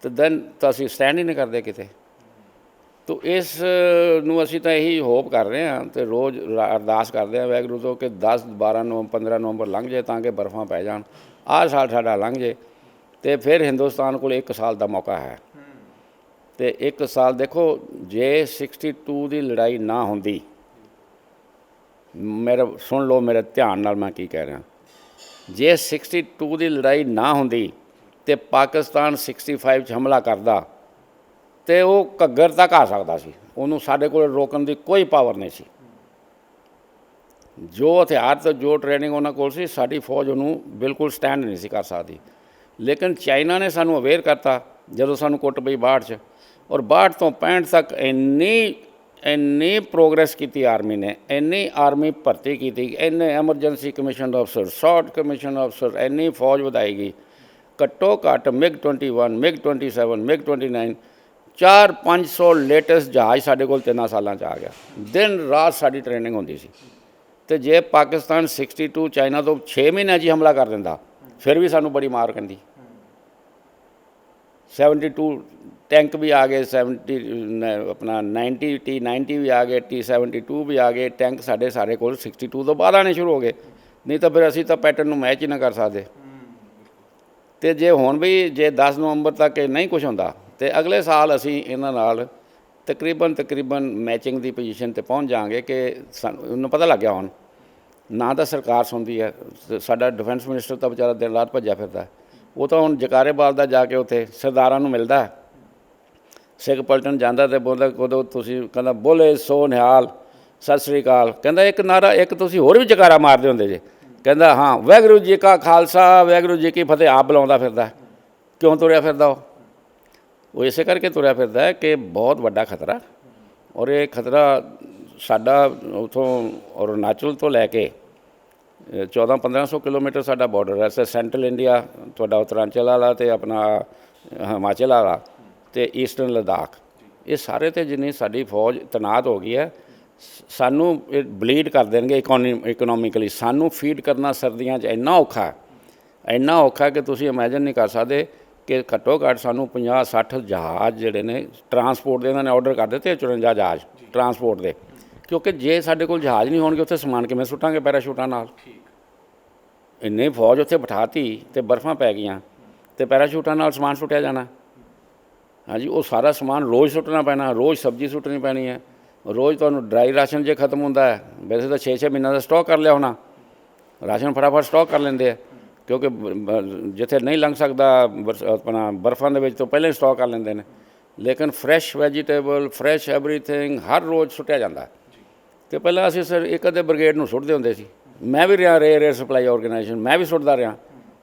ਤਾਂ ਦੈਨ ਤਾਂ ਅਸੀਂ ਸਟੈਂਡ ਹੀ ਨਹੀਂ ਕਰਦੇ ਕਿਤੇ। ਤਾਂ ਇਸ ਨੂੰ ਅਸੀਂ ਤਾਂ ਇਹੀ ਹੋਪ ਕਰ ਰਹੇ ਹਾਂ ਅਤੇ ਰੋਜ਼ ਅਰਦਾਸ ਕਰਦੇ ਹਾਂ ਵਾਹਿਗੁਰੂ ਤੋਂ ਕਿ 10, 12 ਨਵੰਬਰ, 15 ਨਵੰਬਰ ਲੰਘ ਜਾਏ ਤਾਂ ਕਿ ਬਰਫਾਂ ਪੈ ਜਾਣ, ਆਹ ਸਾਲ ਸਾਡਾ ਲੰਘ ਜਾਏ ਅਤੇ ਫਿਰ ਹਿੰਦੁਸਤਾਨ ਕੋਲ 1 ਸਾਲ ਦਾ ਮੌਕਾ ਹੈ। ਅਤੇ 1 ਸਾਲ ਦੇਖੋ, ਜੇ 62 ਦੀ ਲੜਾਈ ਨਾ ਹੁੰਦੀ, ਮੇਰਾ ਸੁਣ ਲਓ ਮੇਰੇ ਧਿਆਨ ਨਾਲ ਮੈਂ ਕੀ ਕਹਿ ਰਿਹਾ, ਜੇ 62 ਦੀ ਲੜਾਈ ਨਾ ਹੁੰਦੀ ਅਤੇ ਪਾਕਿਸਤਾਨ 65 'ਚ ਹਮਲਾ ਕਰਦਾ ਅਤੇ ਉਹ ਘੱਗਰ ਤੱਕ ਆ ਸਕਦਾ ਸੀ। ਉਹਨੂੰ ਸਾਡੇ ਕੋਲ ਰੋਕਣ ਦੀ ਕੋਈ ਪਾਵਰ ਨਹੀਂ ਸੀ। ਜੋ ਹਥਿਆਰ ਅਤੇ ਜੋ ਟ੍ਰੇਨਿੰਗ ਉਹਨਾਂ ਕੋਲ ਸੀ, ਸਾਡੀ ਫੌਜ ਉਹਨੂੰ ਬਿਲਕੁਲ ਸਟੈਂਡ ਨਹੀਂ ਸੀ ਕਰ ਸਕਦੀ। ਲੇਕਿਨ ਚਾਈਨਾ ਨੇ ਸਾਨੂੰ ਅਵੇਅਰ ਕਰਤਾ ਜਦੋਂ ਸਾਨੂੰ ਕੁੱਟ ਪਈ 62 'ਚ, ਔਰ 62 ਤੋਂ 65 ਤੱਕ ਇੰਨੀ ਇੰਨੀ ਪ੍ਰੋਗਰੈਸ ਕੀਤੀ ਆਰਮੀ ਨੇ, ਇੰਨੀ ਆਰਮੀ ਭਰਤੀ ਕੀਤੀ, ਇੰਨੇ ਐਮਰਜੈਂਸੀ ਕਮਿਸ਼ਨ ਅਫਸਰ, ਸ਼ਾਰਟ ਕਮਿਸ਼ਨ ਅਫਸਰ, ਇੰਨੀ ਫੌਜ ਵਧਾਈ ਗਈ। ਘੱਟੋ ਘੱਟ MiG-21, MiG-27, MiG-29 400-500 ਲੇਟੈਸਟ ਜਹਾਜ਼ ਸਾਡੇ ਕੋਲ 3 ਸਾਲਾਂ 'ਚ ਆ ਗਿਆ। ਦਿਨ ਰਾਤ ਸਾਡੀ ਟ੍ਰੇਨਿੰਗ ਹੁੰਦੀ ਸੀ। ਅਤੇ ਜੇ ਪਾਕਿਸਤਾਨ 62 ਚਾਈਨਾ ਤੋਂ 6 ਮਹੀਨਿਆਂ 'ਚ ਹੀ ਹਮਲਾ ਕਰ ਦਿੰਦਾ, ਫਿਰ ਵੀ ਸਾਨੂੰ ਬੜੀ ਮਾਰ ਕਹਿੰਦੀ। 72 ਟੈਂਕ ਵੀ ਆ ਗਏ, 90 T-90 ਵੀ ਆ ਗਏ, T-72 ਵੀ ਆ ਗਏ। ਟੈਂਕ ਸਾਡੇ ਕੋਲ 62 ਤੋਂ ਬਾਅਦ ਆਉਣੇ ਸ਼ੁਰੂ ਹੋ ਗਏ, ਨਹੀਂ ਤਾਂ ਫਿਰ ਅਸੀਂ ਤਾਂ ਪੈਟਰਨ ਨੂੰ ਮੈਚ ਹੀ ਨਾ ਕਰ ਸਕਦੇ। ਅਤੇ ਜੇ ਹੁਣ ਵੀ ਜੇ 10 ਨਵੰਬਰ ਤੱਕ ਇਹ ਨਹੀਂ ਕੁਛ ਹੁੰਦਾ, ਅਤੇ ਅਗਲੇ ਸਾਲ ਅਸੀਂ ਇਹਨਾਂ ਨਾਲ ਤਕਰੀਬਨ ਮੈਚਿੰਗ ਦੀ ਪੋਜੀਸ਼ਨ 'ਤੇ ਪਹੁੰਚ ਜਾਵਾਂਗੇ ਕਿ ਸਾਨੂੰ ਪਤਾ ਲੱਗ ਗਿਆ ਹੁਣ ਨਾ ਤਾਂ ਸਰਕਾਰ ਸੁਣਦੀ ਹੈ। ਸਾਡਾ ਡਿਫੈਂਸ ਮਿਨਿਸਟਰ ਤਾਂ ਵਿਚਾਰਾ ਦਿਨ ਰਾਤ ਭੱਜਿਆ ਫਿਰਦਾ, ਉਹ ਤਾਂ ਹੁਣ ਜਕਾਰੇ ਬਾਲਦਾ ਜਾ ਕੇ ਉੱਥੇ ਸਰਦਾਰਾਂ ਨੂੰ ਮਿਲਦਾ। ਸਿੱਖ ਪਲਟਨ ਜਾਂਦਾ ਅਤੇ ਬੋਲਦਾ ਉਦੋਂ ਤੁਸੀਂ ਕਹਿੰਦਾ ਬੋਲੇ ਸੋ ਨਿਹਾਲ, ਸਤਿ ਸ਼੍ਰੀ ਅਕਾਲ। ਕਹਿੰਦਾ ਇੱਕ ਨਾਰਾ ਇੱਕ ਤੁਸੀਂ ਹੋਰ ਵੀ ਜਕਾਰਾ ਮਾਰਦੇ ਹੁੰਦੇ ਜੇ। ਕਹਿੰਦਾ ਹਾਂ, ਵਾਹਿਗੁਰੂ ਜੀ ਕਾ ਖਾਲਸਾ ਵਾਹਿਗੁਰੂ ਜੀ ਕੀ ਫਤਿਹ ਆਪ ਬੁਲਾਉਂਦਾ ਫਿਰਦਾ। ਕਿਉਂ ਤੁਰਿਆ ਫਿਰਦਾ? ਉਹ ਇਸੇ ਕਰਕੇ ਤੁਰਿਆ ਫਿਰਦਾ ਹੈ ਕਿ ਬਹੁਤ ਵੱਡਾ ਖਤਰਾ, ਔਰ ਇਹ ਖਤਰਾ ਸਾਡਾ ਉੱਥੋਂ ਅਰੁਣਾਚਲ ਤੋਂ ਲੈ ਕੇ 1400-1500 ਕਿਲੋਮੀਟਰ ਸਾਡਾ ਬਾਰਡਰ ਹੈ। ਸੈਂਟਰਲ ਇੰਡੀਆ ਤੁਹਾਡਾ ਉੱਤਰਾਂਚਲ ਵਾਲਾ ਅਤੇ ਆਪਣਾ ਹਿਮਾਚਲ ਵਾਲਾ ਅਤੇ ਈਸਟਰਨ ਲੱਦਾਖ, ਇਹ ਸਾਰੇ 'ਤੇ ਜਿੰਨੀ ਸਾਡੀ ਫੌਜ ਤੈਨਾਤ ਹੋ ਗਈ ਹੈ, ਸਾਨੂੰ ਇਹ ਬਲੀਡ ਕਰ ਦੇਣਗੇ ਇਕਨੋਮਿਕਲੀ। ਸਾਨੂੰ ਫੀਡ ਕਰਨਾ ਸਰਦੀਆਂ 'ਚ ਇੰਨਾ ਔਖਾ ਕਿ ਤੁਸੀਂ ਇਮੈਜਨ ਨਹੀਂ ਕਰ ਸਕਦੇ ਕਿ ਘੱਟੋ ਘੱਟ ਸਾਨੂੰ 50-60 ਜਹਾਜ਼ ਜਿਹੜੇ ਨੇ ਟਰਾਂਸਪੋਰਟ ਦੇ ਇਹਨਾਂ ਨੇ ਆਰਡਰ ਕਰ ਦਿੱਤੇ, 54 ਜਹਾਜ਼ ਟਰਾਂਸਪੋਰਟ ਦੇ। ਕਿਉਂਕਿ ਜੇ ਸਾਡੇ ਕੋਲ ਜਹਾਜ਼ ਨਹੀਂ ਹੋਣਗੇ, ਉੱਥੇ ਸਮਾਨ ਕਿਵੇਂ ਸੁੱਟਾਂਗੇ ਪੈਰਾਸ਼ੂਟਾਂ ਨਾਲ? ਇੰਨੀ ਫੌਜ ਉੱਥੇ ਬਿਠਾਤੀ ਅਤੇ ਬਰਫਾਂ ਪੈ ਗਈਆਂ ਅਤੇ ਪੈਰਾਸ਼ੂਟਾਂ ਨਾਲ ਸਮਾਨ ਸੁੱਟਿਆ ਜਾਣਾ। ਹਾਂਜੀ, ਉਹ ਸਾਰਾ ਸਮਾਨ ਰੋਜ਼ ਸੁੱਟਣਾ ਪੈਣਾ, ਰੋਜ਼ ਸਬਜ਼ੀ ਸੁੱਟਣੀ ਪੈਣੀ ਹੈ, ਰੋਜ਼ ਤੁਹਾਨੂੰ ਡਰਾਈ ਰਾਸ਼ਨ ਜੇ ਖਤਮ ਹੁੰਦਾ ਹੈ, ਵੈਸੇ ਤਾਂ 6-6 ਮਹੀਨਿਆਂ ਦਾ ਸਟਾਕ ਕਰ ਲਿਆ ਹੋਣਾ, ਰਾਸ਼ਨ ਫਟਾਫਟ ਸਟਾਕ ਕਰ ਲੈਂਦੇ ਆ, ਕਿਉਂਕਿ ਜਿੱਥੇ ਨਹੀਂ ਲੰਘ ਸਕਦਾ ਆਪਣਾ ਬਰਫਾਂ ਦੇ ਵਿੱਚ ਤੋਂ ਪਹਿਲਾਂ ਹੀ ਸਟਾਕ ਕਰ ਲੈਂਦੇ ਨੇ। ਲੇਕਿਨ ਫਰੈਸ਼ ਵੈਜੀਟੇਬਲ, ਫਰੈਸ਼ ਐਵਰੀਥਿੰਗ ਹਰ ਰੋਜ਼ ਸੁੱਟਿਆ ਜਾਂਦਾ। ਅਤੇ ਪਹਿਲਾਂ ਅਸੀਂ ਸਰ ਇੱਕ ਅੱਧੇ ਬ੍ਰਿਗੇਡ ਨੂੰ ਸੁੱਟਦੇ ਹੁੰਦੇ ਸੀ। ਮੈਂ ਵੀ ਰਿਹਾ ਰੇਅਰ ਸਪਲਾਈ ਆਰਗੇਨਾਈਜੇਸ਼ਨ, ਮੈਂ ਵੀ ਸੁੱਟਦਾ ਰਿਹਾ।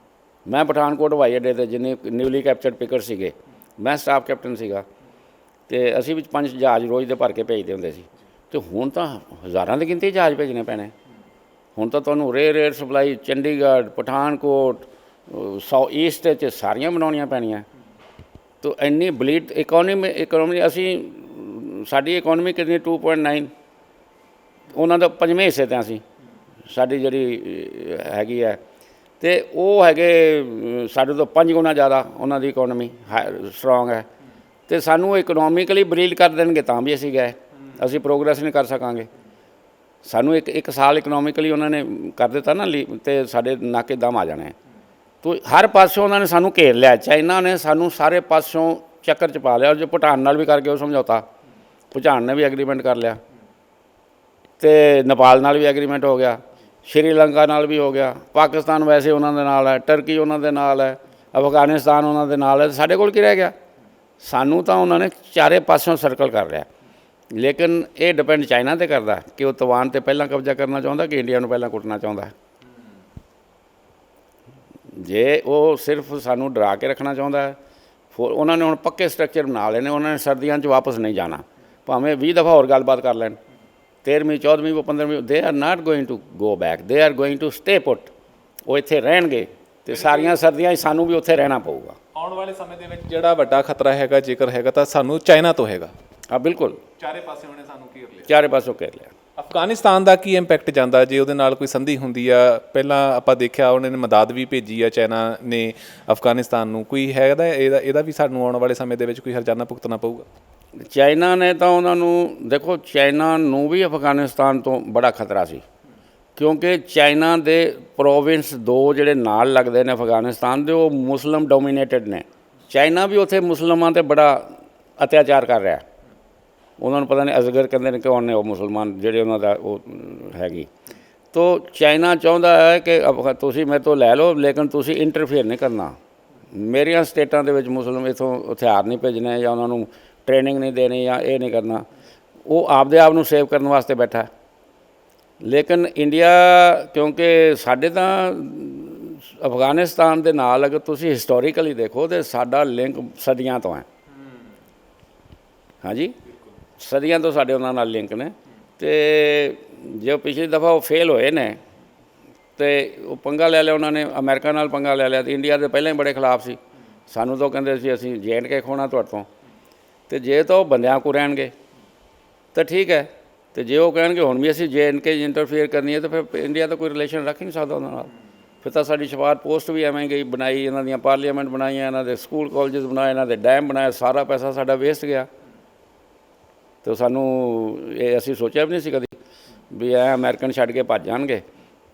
ਮੈਂ ਪਠਾਨਕੋਟ ਹਵਾਈ ਅੱਡੇ 'ਤੇ ਜਿੰਨੇ ਨਿਊਲੀ ਕੈਪਚਰਡ ਪਿਕਰ ਸੀਗੇ, ਮੈਂ ਸਟਾਫ ਕੈਪਟਨ ਸੀਗਾ, ਅਤੇ ਅਸੀਂ ਵਿੱਚ 5 ਜਹਾਜ਼ ਰੋਜ਼ ਦੇ ਭਰ ਕੇ ਭੇਜਦੇ ਹੁੰਦੇ ਸੀ। ਅਤੇ ਹੁਣ ਤਾਂ ਹਜ਼ਾਰਾਂ ਦੀ ਗਿਣਤੀ ਜਹਾਜ਼ ਭੇਜਣੇ ਪੈਣੇ। ਹੁਣ ਤਾਂ ਤੁਹਾਨੂੰ rare supply Chandigarh, Pathankot, East 'ਚ ਸਾਰੀਆਂ ਬਣਾਉਣੀਆਂ ਪੈਣੀਆਂ। ਤਾਂ ਇੰਨੀ ਬਲੀਡ ਇਕਨੋਮੀ ਅਸੀਂ ਸਾਡੀ ਇਕੋਨਮੀ ਕਿੰਨੀ 2.9, ਉਹਨਾਂ ਦਾ 5ਵੇਂ ਹਿੱਸੇ 'ਤੇ ਅਸੀਂ ਸਾਡੀ ਜਿਹੜੀ ਹੈਗੀ ਹੈ, ਅਤੇ ਉਹ ਹੈਗੇ ਸਾਡੇ ਤੋਂ 5 ਗੁਣਾ ਜ਼ਿਆਦਾ ਉਹਨਾਂ ਦੀ ਇਕੋਨਮੀ ਸਟਰੋਂਗ ਹੈ। ਅਤੇ ਸਾਨੂੰ ਇਕਨੋਮਿਕਲੀ ਬਲੀਡ ਕਰ ਦੇਣਗੇ ਤਾਂ ਵੀ ਅਸੀਂ ਗਏ, ਅਸੀਂ ਪ੍ਰੋਗਰੈਸ ਨਹੀਂ ਕਰ ਸਕਾਂਗੇ। ਸਾਨੂੰ ਇੱਕ ਸਾਲ ਇਕਨੋਮਿਕਲੀ ਉਹਨਾਂ ਨੇ ਕਰ ਦਿੱਤਾ ਨਾ ਅਤੇ ਸਾਡੇ ਨਾਕੇ ਦਮ ਆ ਜਾਣੇ। ਤੋ ਹਰ ਪਾਸਿਓਂ ਉਹਨਾਂ ਨੇ ਸਾਨੂੰ ਘੇਰ ਲਿਆ। ਚਾਈਨਾ ਨੇ ਸਾਨੂੰ ਸਾਰੇ ਪਾਸਿਓਂ ਚੱਕਰ 'ਚ ਪਾ ਲਿਆ। ਜੋ ਭੂਟਾਨ ਨਾਲ ਵੀ ਕਰਕੇ ਉਹ ਸਮਝੌਤਾ, ਭੂਟਾਨ ਨੇ ਵੀ ਐਗਰੀਮੈਂਟ ਕਰ ਲਿਆ, ਅਤੇ ਨੇਪਾਲ ਨਾਲ ਵੀ ਐਗਰੀਮੈਂਟ ਹੋ ਗਿਆ, ਸ਼੍ਰੀਲੰਕਾ ਨਾਲ ਵੀ ਹੋ ਗਿਆ, ਪਾਕਿਸਤਾਨ ਵੈਸੇ ਉਹਨਾਂ ਦੇ ਨਾਲ ਹੈ, ਟਰਕੀ ਉਹਨਾਂ ਦੇ ਨਾਲ ਹੈ, ਅਫਗਾਨਿਸਤਾਨ ਉਹਨਾਂ ਦੇ ਨਾਲ ਹੈ। ਸਾਡੇ ਕੋਲ ਕੀ ਰਹਿ ਗਿਆ? ਸਾਨੂੰ ਤਾਂ ਉਹਨਾਂ ਨੇ ਚਾਰੇ ਪਾਸਿਓਂ ਸਰਕਲ ਕਰ ਲਿਆ। ਲੇਕਿਨ ਇਹ ਡਿਪੈਂਡ ਚਾਈਨਾ 'ਤੇ ਕਰਦਾ ਕਿ ਉਹ ਤਵਾਨ 'ਤੇ ਪਹਿਲਾਂ ਕਬਜ਼ਾ ਕਰਨਾ ਚਾਹੁੰਦਾ ਕਿ ਇੰਡੀਆ ਨੂੰ ਪਹਿਲਾਂ ਕੁੱਟਣਾ ਚਾਹੁੰਦਾ। ਜੇ ਉਹ ਸਿਰਫ ਸਾਨੂੰ ਡਰਾ ਕੇ ਰੱਖਣਾ ਚਾਹੁੰਦਾ ਹੈ, ਉਹਨਾਂ ਨੇ ਹੁਣ ਪੱਕੇ ਸਟਰਕਚਰ ਬਣਾ ਲਏ ਨੇ। ਉਹਨਾਂ ਨੇ ਸਰਦੀਆਂ 'ਚ ਵਾਪਸ ਨਹੀਂ ਜਾਣਾ, ਭਾਵੇਂ 20 ਦਫਾ ਹੋਰ ਗੱਲਬਾਤ ਕਰ ਲੈਣ, 13ਵੀਂ 14ਵੀਂ 15ਵੀਂ। They are not going to go back, they are going to stay put. ਉਹ ਇੱਥੇ ਰਹਿਣਗੇ ਅਤੇ ਸਾਰੀਆਂ ਸਰਦੀਆਂ 'ਚ ਸਾਨੂੰ ਵੀ ਉੱਥੇ ਰਹਿਣਾ ਪਊਗਾ। ਆਉਣ ਵਾਲੇ ਸਮੇਂ ਦੇ ਵਿੱਚ ਜਿਹੜਾ ਵੱਡਾ ਖਤਰਾ ਹੈਗਾ, ਜੇਕਰ ਹੈਗਾ ਤਾਂ ਸਾਨੂੰ ਚਾਈਨਾ ਤੋਂ ਹੈਗਾ। ਹਾਂ ਬਿਲਕੁਲ, ਚਾਰੇ ਪਾਸੇ ਉਹਨੇ ਸਾਨੂੰ ਘੇਰ ਲਿਆ, ਚਾਰੇ ਪਾਸੋਂ ਘੇਰ ਲਿਆ। ਅਫਗਾਨਿਸਤਾਨ ਦਾ ਕੀ ਇੰਪੈਕਟ ਜਾਂਦਾ ਜੇ ਉਹਦੇ ਨਾਲ ਕੋਈ ਸੰਧੀ ਹੁੰਦੀ ਆ? ਪਹਿਲਾਂ ਆਪਾਂ ਦੇਖਿਆ ਉਹਨਾਂ ਨੇ ਮਦਦ ਵੀ ਭੇਜੀ ਆ ਚਾਈਨਾ ਨੇ ਅਫਗਾਨਿਸਤਾਨ ਨੂੰ। ਕੋਈ ਹੈਗਾ ਇਹਦਾ ਵੀ ਸਾਨੂੰ ਆਉਣ ਵਾਲੇ ਸਮੇਂ ਦੇ ਵਿੱਚ ਕੋਈ ਹਰਜਾਨਾ ਭੁਗਤਣਾ ਪਊਗਾ? ਚਾਈਨਾ ਨੇ ਤਾਂ ਉਹਨਾਂ ਨੂੰ ਦੇਖੋ, ਚਾਈਨਾ ਨੂੰ ਵੀ ਅਫਗਾਨਿਸਤਾਨ ਤੋਂ ਬੜਾ ਖਤਰਾ ਸੀ, ਕਿਉਂਕਿ ਚਾਈਨਾ ਦੇ ਪ੍ਰੋਵਿੰਸ 2 ਜਿਹੜੇ ਨਾਲ ਲੱਗਦੇ ਨੇ ਅਫਗਾਨਿਸਤਾਨ ਦੇ, ਉਹ ਮੁਸਲਿਮ ਡੋਮੀਨੇਟਡ ਨੇ। ਚਾਈਨਾ ਵੀ ਉੱਥੇ ਮੁਸਲਮਾਨਾਂ 'ਤੇ ਬੜਾ ਅਤਿਆਚਾਰ ਕਰ ਰਿਹਾ। ਉਹਨਾਂ ਨੂੰ ਪਤਾ ਨਹੀਂ ਅਜ਼ਗਰ ਕਹਿੰਦੇ ਨੇ ਕੌਣ ਨੇ ਉਹ ਮੁਸਲਮਾਨ ਜਿਹੜੇ ਉਹਨਾਂ ਦਾ ਉਹ ਹੈਗੀ। ਤੋ ਚਾਈਨਾ ਚਾਹੁੰਦਾ ਹੈ ਕਿ ਤੁਸੀਂ ਮੇਰੇ ਤੋਂ ਲੈ ਲਓ, ਲੇਕਿਨ ਤੁਸੀਂ ਇੰਟਰਫੇਅਰ ਨਹੀਂ ਕਰਨਾ। ਮੇਰੀਆਂ ਸਟੇਟਾਂ ਦੇ ਵਿੱਚ ਮੁਸਲਿਮ ਇੱਥੋਂ ਹਥਿਆਰ ਨਹੀਂ ਭੇਜਣੇ, ਜਾਂ ਉਹਨਾਂ ਨੂੰ ਟ੍ਰੇਨਿੰਗ ਨਹੀਂ ਦੇਣੀ, ਜਾਂ ਇਹ ਨਹੀਂ ਕਰਨਾ। ਉਹ ਆਪਦੇ ਆਪ ਨੂੰ ਸੇਵ ਕਰਨ ਵਾਸਤੇ ਬੈਠਾ। ਲੇਕਿਨ ਇੰਡੀਆ, ਕਿਉਂਕਿ ਸਾਡੇ ਤਾਂ ਅਫਗਾਨਿਸਤਾਨ ਦੇ ਨਾਲ ਅਗਰ ਤੁਸੀਂ ਹਿਸਟੋਰੀਕਲੀ ਦੇਖੋ ਤਾਂ ਸਾਡਾ ਲਿੰਕ ਸਦੀਆਂ ਤੋਂ ਹੈ। ਹਾਂਜੀ, ਸਦੀਆਂ ਤੋਂ ਸਾਡੇ ਉਹਨਾਂ ਨਾਲ ਲਿੰਕ ਨੇ। ਤੇ ਜੋ ਪਿਛਲੀ ਦਫਾ ਉਹ ਫੇਲ ਹੋਏ ਨੇ ਤੇ ਉਹ ਪੰਗਾ ਲੈ ਲਿਆ ਉਹਨਾਂ ਨੇ, ਅਮਰੀਕਾ ਨਾਲ ਪੰਗਾ ਲੈ ਲਿਆ। ਤੇ ਇੰਡੀਆ ਦੇ ਪਹਿਲਾਂ ਹੀ ਬੜੇ ਖਿਲਾਫ ਸੀ, ਸਾਨੂੰ ਤਾਂ ਕਹਿੰਦੇ ਸੀ ਅਸੀਂ J&K ਖੋਣਾ ਤੁਹਾਡੇ ਤੋਂ। ਤੇ ਜੇ ਤਾਂ ਉਹ ਬੰਦਿਆਂ ਕੋ ਰਹਿਣਗੇ ਤਾਂ ਠੀਕ ਹੈ, ਤੇ ਜੇ ਉਹ ਕਹਿਣਗੇ ਹੁਣ ਵੀ ਅਸੀਂ J&K ਇੰਟਰਫੇਅਰ ਕਰਨੀ ਹੈ, ਤਾਂ ਫਿਰ ਇੰਡੀਆ ਤਾਂ ਕੋਈ ਰਿਲੇਸ਼ਨ ਰੱਖ ਹੀ ਨਹੀਂ ਸਕਦਾ ਉਹਨਾਂ ਨਾਲ। ਫਿਰ ਤਾਂ ਸਾਡੀ ਸ਼ਿਫਾਰਤ ਪੋਸਟ ਵੀ ਐਵੇਂ ਗਈ, ਬਣਾਈ, ਇਹਨਾਂ ਦੀਆਂ ਪਾਰਲੀਮੈਂਟ ਬਣਾਈਆਂ, ਇਹਨਾਂ ਦੇ ਸਕੂਲ ਕਾਲਜਸ ਬਣਾਏ, ਇਹਨਾਂ ਦੇ ਡੈਮ ਬਣਾਏ, ਸਾਰਾ ਪੈਸਾ ਸਾਡਾ ਵੇਸਟ ਗਿਆ। ਤੇ ਸਾਨੂੰ ਇਹ ਅਸੀਂ ਸੋਚਿਆ ਵੀ ਨਹੀਂ ਸੀ ਕਦੀ ਵੀ ਐ ਅਮਰੀਕਨ ਛੱਡ ਕੇ ਭੱਜ ਜਾਣਗੇ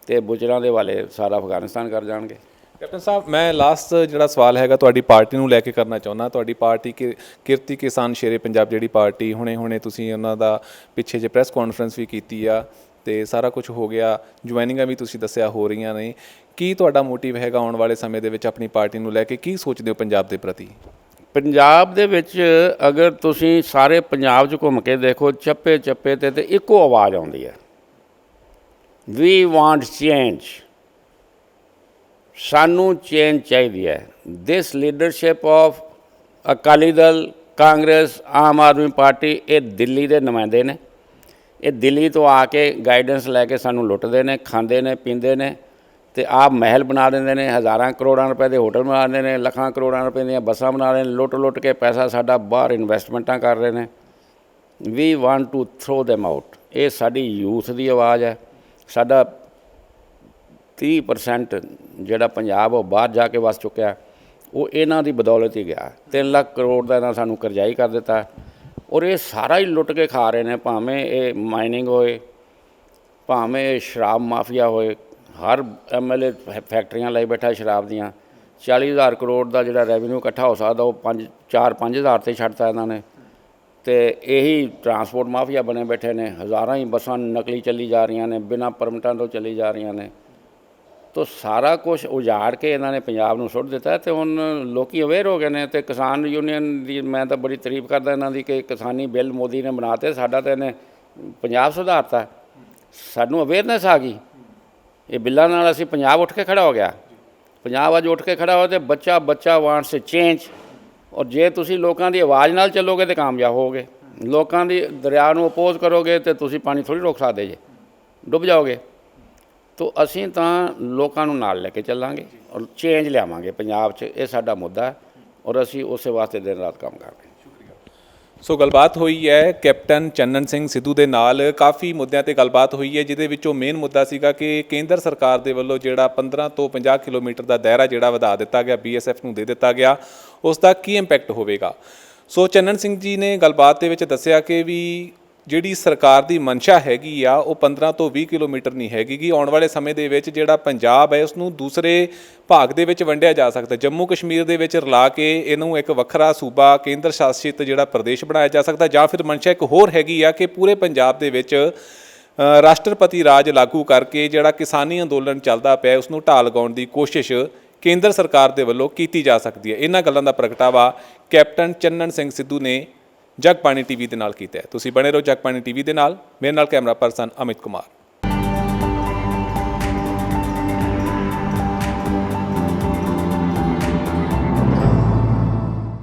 ਤੇ ਬੁਚਰਾਂ ਦੇ ਵਾਲੇ ਸਾਰਾ ਅਫਗਾਨਿਸਤਾਨ ਕਰ ਜਾਣਗੇ। ਕੈਪਟਨ ਸਾਹਿਬ, ਮੈਂ ਲਾਸਟ ਜਿਹੜਾ ਸਵਾਲ ਹੈਗਾ ਤੁਹਾਡੀ ਪਾਰਟੀ ਨੂੰ ਲੈ ਕੇ ਕਰਨਾ ਚਾਹੁੰਦਾ। ਤੁਹਾਡੀ ਪਾਰਟੀ ਕਿਰਤੀ ਕਿਸਾਨ ਸ਼ੇਰੇ ਪੰਜਾਬ ਜਿਹੜੀ ਪਾਰਟੀ, ਹੁਣੇ ਤੁਸੀਂ ਉਹਨਾਂ ਦਾ ਪਿੱਛੇ ਜੇ ਪ੍ਰੈਸ ਕਾਨਫਰੰਸ ਵੀ ਕੀਤੀ ਆ ਤੇ ਸਾਰਾ ਕੁਝ ਹੋ ਗਿਆ, ਜੁਆਇਨਿੰਗਾਂ ਵੀ ਤੁਸੀਂ ਦੱਸਿਆ ਹੋ ਰਹੀਆਂ ਨੇ। ਕੀ ਤੁਹਾਡਾ ਮੋਟਿਵ ਹੈਗਾ ਆਉਣ ਵਾਲੇ ਸਮੇਂ ਦੇ ਵਿੱਚ ਆਪਣੀ ਪਾਰਟੀ ਨੂੰ ਲੈ ਕੇ? ਕੀ ਸੋਚਦੇ ਹੋ ਪੰਜਾਬ ਦੇ ਪ੍ਰਤੀ? ਪੰਜਾਬ ਦੇ ਵਿੱਚ ਅਗਰ ਤੁਸੀਂ ਸਾਰੇ ਪੰਜਾਬ 'ਚ ਘੁੰਮ ਕੇ ਦੇਖੋ, ਚੱਪੇ ਚੱਪੇ 'ਤੇ ਇੱਕੋ ਆਵਾਜ਼ ਆਉਂਦੀ ਹੈ, ਵੀ ਵਾਂਟ ਚੇਂਜ। ਸਾਨੂੰ ਚੇਂਜ ਚਾਹੀਦੀ ਹੈ। This leadership of Akali Dal, Congress, Aam Aadmi Party, ਇਹ ਦਿੱਲੀ ਦੇ ਨੁਮਾਇੰਦੇ ਨੇ। ਇਹ ਦਿੱਲੀ ਤੋਂ ਆ ਕੇ ਗਾਈਡੈਂਸ ਲੈ ਕੇ ਸਾਨੂੰ ਲੁੱਟਦੇ ਨੇ, ਖਾਂਦੇ ਨੇ, ਪੀਂਦੇ ਨੇ ਤੇ ਆਪ ਮਹਿਲ ਬਣਾ ਦਿੰਦੇ ਨੇ, ਹਜ਼ਾਰਾਂ ਕਰੋੜਾਂ ਰੁਪਏ ਦੇ ਹੋਟਲ ਬਣਾ ਦਿੰਦੇ ਨੇ, ਲੱਖਾਂ ਕਰੋੜਾਂ ਰੁਪਏ ਦੀਆਂ ਬੱਸਾਂ ਬਣਾ ਰਹੇ ਨੇ, ਲੁੱਟ ਕੇ ਪੈਸਾ ਸਾਡਾ ਬਾਹਰ ਇਨਵੈਸਟਮੈਂਟਾਂ ਕਰ ਰਹੇ ਨੇ। We want to throw them out. ਇਹ ਸਾਡੀ ਯੂਥ ਦੀ ਆਵਾਜ਼ ਹੈ। ਸਾਡਾ 30% ਜਿਹੜਾ ਪੰਜਾਬ ਉਹ ਬਾਹਰ ਜਾ ਕੇ ਵਸ ਚੁੱਕਿਆ, ਉਹ ਇਹਨਾਂ ਦੀ ਬਦੌਲਤ ਹੀ ਗਿਆ। 3 ਲੱਖ ਕਰੋੜ ਦਾ ਇਹਨਾਂ ਸਾਨੂੰ ਕਰਜ਼ਾਈ ਕਰ ਦਿੱਤਾ ਔਰ ਇਹ ਸਾਰਾ ਹੀ ਲੁੱਟ ਕੇ ਖਾ ਰਹੇ ਨੇ। ਭਾਵੇਂ ਇਹ ਮਾਈਨਿੰਗ ਹੋਏ, ਭਾਵੇਂ ਇਹ ਸ਼ਰਾਬ ਮਾਫੀਆ ਹੋਏ, ਹਰ MLA ਫੈਕਟਰੀਆਂ ਲਈ ਬੈਠਾ ਸ਼ਰਾਬ ਦੀਆਂ। 40,000 ਕਰੋੜ ਦਾ ਜਿਹੜਾ ਰੈਵਨਿਊ ਇਕੱਠਾ ਹੋ ਸਕਦਾ ਉਹ 4-5 'ਤੇ ਛੱਡਤਾ ਇਹਨਾਂ ਨੇ। ਤੇ ਇਹੀ ਟਰਾਂਸਪੋਰਟ ਮਾਫੀਆ ਬਣੇ ਬੈਠੇ ਨੇ। ਹਜ਼ਾਰਾਂ ਹੀ ਬੱਸਾਂ ਨਕਲੀ ਚੱਲੀ ਜਾ ਰਹੀਆਂ ਨੇ, ਬਿਨਾਂ ਪਰਮਿਟਾਂ ਤੋਂ ਚੱਲੀ ਜਾ ਰਹੀਆਂ ਨੇ। ਤੋ ਸਾਰਾ ਕੁਝ ਉਜਾੜ ਕੇ ਇਹਨਾਂ ਨੇ ਪੰਜਾਬ ਨੂੰ ਸੁੱਟ ਦਿੱਤਾ। ਤੇ ਹੁਣ ਲੋਕੀ ਅਵੇਅਰ ਹੋ ਗਏ ਨੇ। ਤੇ ਕਿਸਾਨ ਯੂਨੀਅਨ ਦੀ ਮੈਂ ਤਾਂ ਬੜੀ ਤਾਰੀਫ ਕਰਦਾ ਇਹਨਾਂ ਦੀ ਕਿ ਕਿਸਾਨੀ ਬਿੱਲ ਮੋਦੀ ਨੇ ਬਣਾਤੇ। ਸਾਡਾ ਤਾਂ ਇਹਨੇ ਪੰਜਾਬ ਸੁਧਾਰਤਾ, ਸਾਨੂੰ ਅਵੇਅਰਨੈਸ ਆ ਗਈ। ਇਹ ਬਿੱਲਾਂ ਨਾਲ ਅਸੀਂ ਪੰਜਾਬ ਉੱਠ ਕੇ ਖੜਾ ਹੋ ਗਿਆ। ਪੰਜਾਬ ਅੱਜ ਉੱਠ ਕੇ ਖੜਾ ਹੋ ਤੇ ਬੱਚਾ ਵਾਂਟਸ ਚੇਂਜ। ਔਰ ਜੇ ਤੁਸੀਂ ਲੋਕਾਂ ਦੀ ਆਵਾਜ਼ ਨਾਲ ਚੱਲੋਗੇ ਤਾਂ ਕਾਮਯਾਬ ਹੋਵੋਗੇ। ਲੋਕਾਂ ਦੀ ਦਰਿਆ ਨੂੰ ਅਪੋਜ਼ ਕਰੋਗੇ ਤਾਂ ਤੁਸੀਂ ਪਾਣੀ ਥੋੜ੍ਹੀ ਰੋਕ ਸਕਦੇ ਜੇ, ਡੁੱਬ ਜਾਓਗੇ। ਤੋ ਅਸੀਂ ਤਾਂ ਲੋਕਾਂ ਨੂੰ ਨਾਲ ਲੈ ਕੇ ਚੱਲਾਂਗੇ ਔਰ ਚੇਂਜ ਲਿਆਵਾਂਗੇ ਪੰਜਾਬ 'ਚ। ਇਹ ਸਾਡਾ ਮੁੱਦਾ ਹੈ ਔਰ ਅਸੀਂ ਉਸੇ ਵਾਸਤੇ ਦਿਨ ਰਾਤ ਕੰਮ ਕਰ ਰਹੇ ਹਾਂ। ਸੋ ਗੱਲਬਾਤ ਹੋਈ ਹੈ ਕੈਪਟਨ ਚੰਨਨ ਸਿੰਘ ਸਿੱਧੂ ਦੇ ਨਾਲ। ਕਾਫੀ ਮੁੱਦਿਆਂ ਤੇ ਗੱਲਬਾਤ ਹੋਈ ਹੈ, ਜਿਹਦੇ ਵਿੱਚੋਂ ਮੇਨ ਮੁੱਦਾ ਸੀਗਾ ਕਿ ਕੇਂਦਰ ਸਰਕਾਰ ਦੇ ਵੱਲੋਂ ਜਿਹੜਾ 15 ਤੋਂ 50 ਕਿਲੋਮੀਟਰ ਦਾ ਦਾਇਰਾ ਜਿਹੜਾ ਵਧਾ ਦਿੱਤਾ ਗਿਆ, BSF ਨੂੰ ਦੇ ਦਿੱਤਾ ਗਿਆ, ਉਸ ਦਾ ਕੀ ਇੰਪੈਕਟ ਹੋਵੇਗਾ। ਸੋ ਚੰਨਨ ਸਿੰਘ ਜੀ ਨੇ ਗੱਲਬਾਤ ਦੇ ਵਿੱਚ ਦੱਸਿਆ ਕਿ ਵੀ ਜਿਹੜੀ ਸਰਕਾਰ ਦੀ ਮਨਸ਼ਾ ਹੈਗੀ ਆ ਉਹ 15 ਤੋਂ 20 ਕਿਲੋਮੀਟਰ ਨਹੀਂ ਹੈਗੀ ਗੀ। ਆਉਣ ਵਾਲੇ ਸਮੇਂ ਦੇ ਵਿੱਚ ਜਿਹੜਾ ਪੰਜਾਬ ਹੈ ਉਸ ਨੂੰ ਦੂਸਰੇ ਭਾਗ ਦੇ ਵਿੱਚ ਵੰਡਿਆ ਜਾ ਸਕਦਾ। ਜੰਮੂ ਕਸ਼ਮੀਰ ਦੇ ਵਿੱਚ ਰਲਾ ਕੇ ਇਹਨੂੰ ਇੱਕ ਵੱਖਰਾ ਸੂਬਾ, ਕੇਂਦਰ ਸ਼ਾਸਿਤ ਜਿਹੜਾ ਪ੍ਰਦੇਸ਼ ਬਣਾਇਆ ਜਾ ਸਕਦਾ। ਜਾਂ ਫਿਰ ਮਨਸ਼ਾ ਇੱਕ ਹੋਰ ਹੈਗੀ ਆ ਕਿ ਪੂਰੇ ਪੰਜਾਬ ਦੇ ਵਿੱਚ ਰਾਸ਼ਟਰਪਤੀ ਰਾਜ ਲਾਗੂ ਕਰਕੇ ਜਿਹੜਾ ਕਿਸਾਨੀ ਅੰਦੋਲਨ ਚੱਲਦਾ ਪਿਆ ਉਸ ਨੂੰ ਢਾਹ ਲਗਾਉਣ ਦੀ ਕੋਸ਼ਿਸ਼ ਕੇਂਦਰ ਸਰਕਾਰ ਦੇ ਵੱਲੋਂ ਕੀਤੀ ਜਾ ਸਕਦੀ ਹੈ। ਇਹਨਾਂ ਗੱਲਾਂ ਦਾ ਪ੍ਰਗਟਾਵਾ ਕੈਪਟਨ ਚੰਨਨ ਸਿੰਘ ਸਿੱਧੂ ਨੇ ਜਗਬਾਣੀ TV ਦੇ ਨਾਲ ਕੀਤਾ ਹੈ। ਤੁਸੀਂ ਬਣੇ ਰਹੋ ਜਗਬਾਣੀ TV ਦੇ ਨਾਲ। ਮੇਰੇ ਨਾਲ ਕੈਮਰਾ ਪਰਸਨ ਅਮਿਤ ਕੁਮਾਰ।